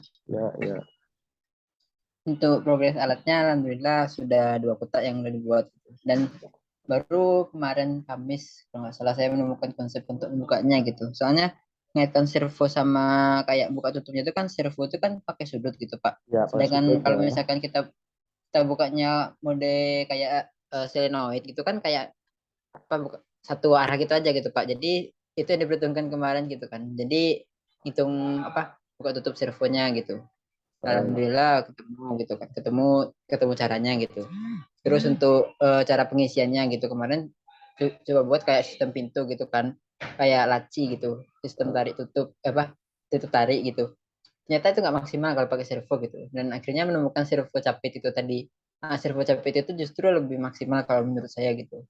Ya. Untuk progres alatnya alhamdulillah sudah 2 kotak yang sudah dibuat. Dan baru kemarin Kamis kalau nggak salah saya menemukan konsep untuk membukanya gitu. Soalnya ngaitan servo sama kayak buka tutupnya itu kan servo itu kan pakai sudut gitu Pak. Ya, Sedangkan sudut, kalau ya. misalkan kita bukanya mode kayak solenoid gitu kan kayak buka satu arah gitu aja gitu Pak. Jadi itu yang diperhitungkan kemarin gitu kan. Jadi hitung buka tutup servonya gitu. Alhamdulillah ketemu gitu kan. Ketemu caranya gitu. Terus untuk cara pengisiannya gitu kemarin coba buat kayak sistem pintu gitu kan. Kayak laci gitu. Sistem tarik tutup tutup tarik gitu. Ternyata itu nggak maksimal kalau pakai servo gitu. Dan akhirnya menemukan servo capit itu tadi. Nah, servo capit itu justru lebih maksimal kalau menurut saya gitu.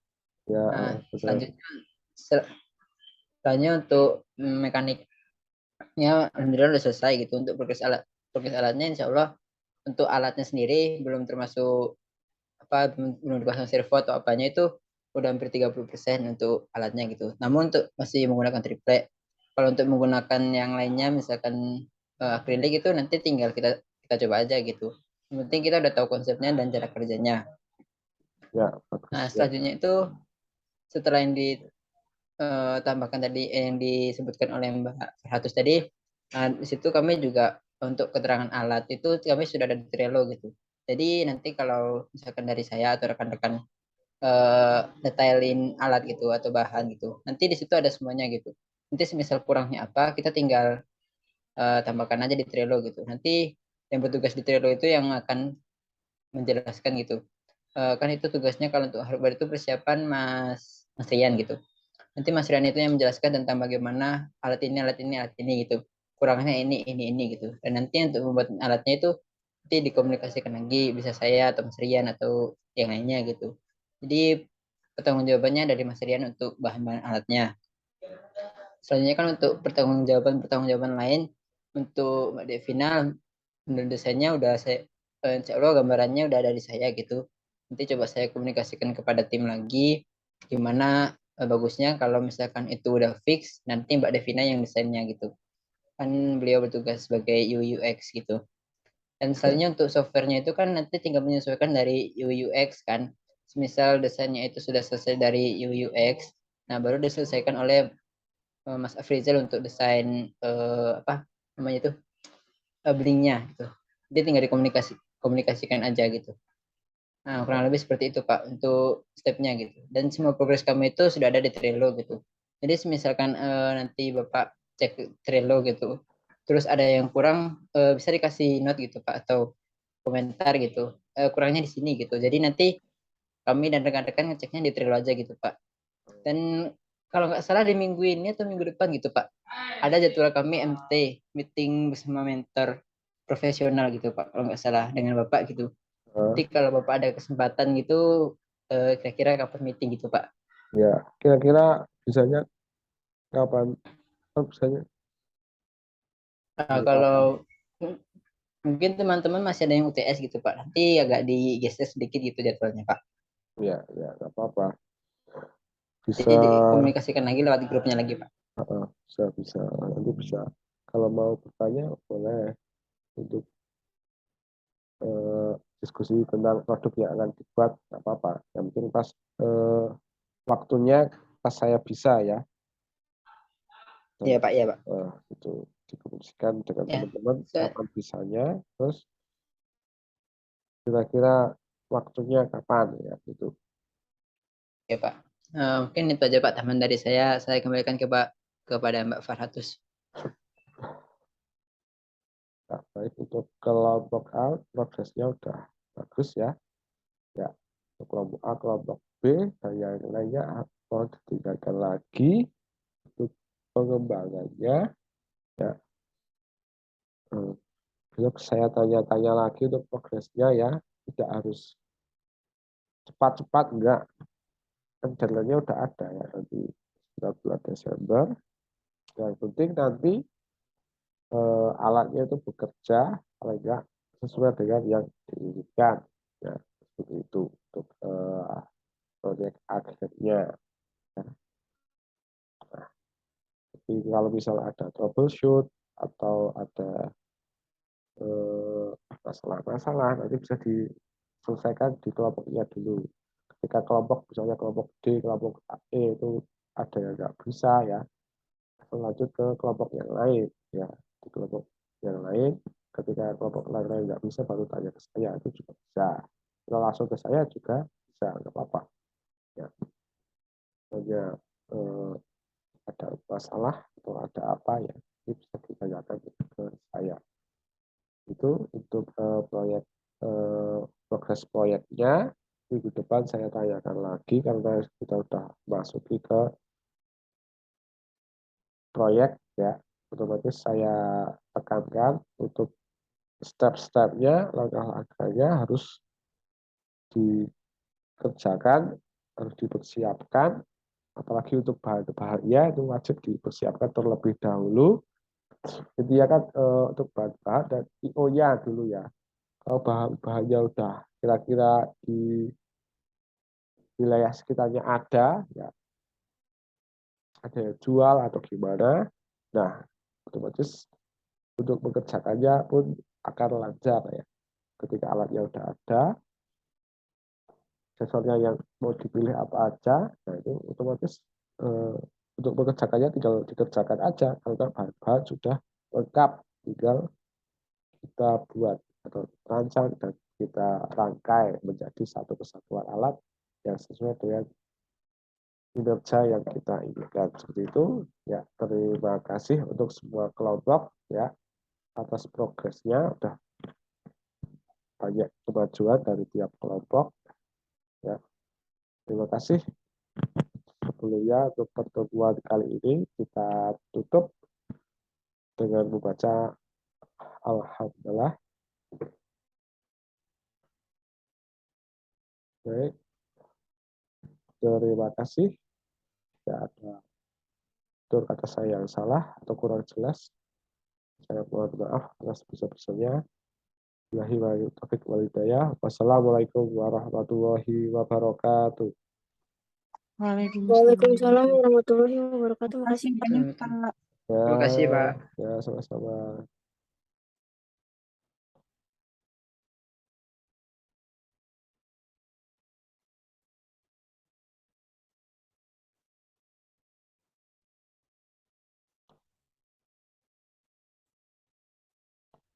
Ya, Nah, selanjutnya untuk mekaniknya alhamdulillah udah selesai gitu. Untuk progres alatnya insya Allah untuk alatnya sendiri belum termasuk belum dipasang servo atau apanya itu udah hampir 30% untuk alatnya gitu. Namun untuk masih menggunakan triplek. Kalau untuk menggunakan yang lainnya misalkan akrilik itu nanti tinggal kita coba aja gitu. Yang penting kita udah tahu konsepnya dan cara kerjanya. Ya, bagus. Nah, selanjutnya itu setelah yang ditambahkan tadi yang disebutkan oleh Mbak Farhatus tadi, Nah, di situ kami juga untuk keterangan alat itu kami sudah ada di Trello gitu. Jadi nanti kalau misalkan dari saya atau rekan-rekan detailin alat gitu atau bahan gitu, nanti di situ ada semuanya gitu. Nanti semisal kurangnya apa, kita tinggal tambahkan aja di Trello gitu. Nanti yang bertugas di Trello itu yang akan menjelaskan gitu. Kan itu tugasnya kalau untuk hardware itu persiapan Mas Rian gitu. Nanti Mas Rian itu yang menjelaskan tentang bagaimana alat ini gitu. Kurangnya ini gitu. Dan nanti untuk membuat alatnya itu nanti dikomunikasikan lagi bisa saya atau Mas Rian atau yang lainnya gitu. Jadi pertanggungjawabannya dari Mas Rian untuk bahan-bahan alatnya. Selanjutnya kan untuk pertanggungjawaban lain untuk Mbak Devina menurut desainnya udah saya insya Allah gambarannya udah dari saya gitu. Nanti coba saya komunikasikan kepada tim lagi gimana bagusnya kalau misalkan itu udah fix nanti Mbak Devina yang desainnya gitu. Kan beliau bertugas sebagai UX gitu. Dan selanjutnya untuk softwarenya itu kan nanti tinggal menyesuaikan dari UX kan. Misal desainnya itu sudah selesai dari UX, nah baru diselesaikan oleh Mas Afrizal untuk desain apa namanya itu blinknya gitu. Dia tinggal komunikasikan aja gitu. Nah kurang lebih seperti itu Pak untuk stepnya gitu. Dan semua progres kami itu sudah ada di Trello gitu. Jadi misalkan nanti Bapak cek Trello gitu, terus ada yang kurang bisa dikasih note gitu Pak atau komentar gitu. Kurangnya di sini gitu. Jadi nanti kami dan rekan-rekan ngeceknya di Trello aja gitu Pak. Dan kalau nggak salah di minggu ini atau minggu depan gitu Pak, ada jadwal kami MT, meeting bersama mentor profesional gitu Pak, kalau nggak salah dengan Bapak gitu. Nanti kalau Bapak ada kesempatan gitu, kira-kira kapan meeting gitu Pak? Ya, kira-kira bisanya kapan? Bisanya Kalau mungkin teman-teman masih ada yang UTS gitu Pak, nanti agak digeser sedikit gitu jadwalnya Pak. ya, nggak apa-apa. Bisa, Jadi dikomunikasikan lagi lewat grupnya lagi Pak. bisa. Nanti bisa. Kalau mau bertanya, boleh untuk diskusi tentang produk yang akan dibuat, nggak apa-apa. Yang penting pas waktunya pas saya bisa ya. Iya Pak, iya Pak. Itu dikomunikasikan dengan Ya, teman-teman kapan bisanya, terus kira-kira waktunya kapan ya gitu. ya Pak. Mungkin itu aja Pak tambahan dari saya. Saya kembalikan kepada Mbak Farhatus. Nah, baik untuk kelompok A progresnya udah bagus ya. Ya, untuk kelompok A, kelompok B dan yang lainnya atau ditinggalkan lagi untuk pengembangannya ya. Besok saya tanya-tanya lagi untuk progresnya ya. Tidak harus cepat-cepat enggak. Kan deadline-nya udah ada ya nanti 19 Desember. Yang penting nanti alatnya itu bekerja paling enggak sesuai dengan yang diinginkan ya seperti itu untuk proyek akhirnya. Nah, jadi kalau misalnya ada troubleshoot atau ada masalah-masalah nanti bisa diselesaikan di kelompoknya dulu. Ketika kelompok misalnya kelompok D, kelompok E itu ada yang nggak bisa ya, lanjut ke kelompok yang lain ya. Di kelompok yang lain ketika kelompok lain nggak bisa baru tanya ke saya, itu juga bisa. Kalau langsung ke saya juga bisa, nggak apa-apa ya. Hanya ada masalah atau ada apa ya, ini bisa ditanyakan ke saya. Itu untuk proyek progres proyeknya. Minggu depan saya tanyakan lagi karena kita sudah masuki ke proyek ya, otomatis saya tekankan untuk step-stepnya, langkah-langkahnya harus dikerjakan, harus dipersiapkan, apalagi untuk bahan-bahannya itu wajib dipersiapkan terlebih dahulu. Jadi ya kan untuk bahan-bahan dan IO-nya dulu ya. Kalau bahan-bahannya udah kira-kira di wilayah sekitarnya ada, ya ada yang jual atau gimana, nah otomatis untuk mengerjakannya pun akan lancar ya. Ketika alatnya udah ada, sensornya yang mau dipilih apa aja, nah itu otomatis untuk mengerjakannya tinggal dikerjakan aja karena bahan-bahan sudah lengkap, tinggal kita buat atau rancang dan kita rangkai menjadi satu kesatuan alat yang sesuai dengan kinerja yang kita inginkan. Seperti itu. Ya, terima kasih untuk semua kelompok ya atas progresnya. Udah banyak kemajuan dari tiap kelompok. Ya, terima kasih. Sebelumnya untuk pertemuan kali ini kita tutup dengan membaca Alhamdulillah. Baik. Terima kasih. Tidak ada tutur kata saya yang salah atau kurang jelas. Saya mohon maaf atas besar-besarnya. Wassalamualaikum warahmatullahi wabarakatuh. Waalaikumsalam warahmatullahi wabarakatuh. Makasih, Pak. Banyak, Pak. Ya, Terima kasih, Pak. ya sama-sama.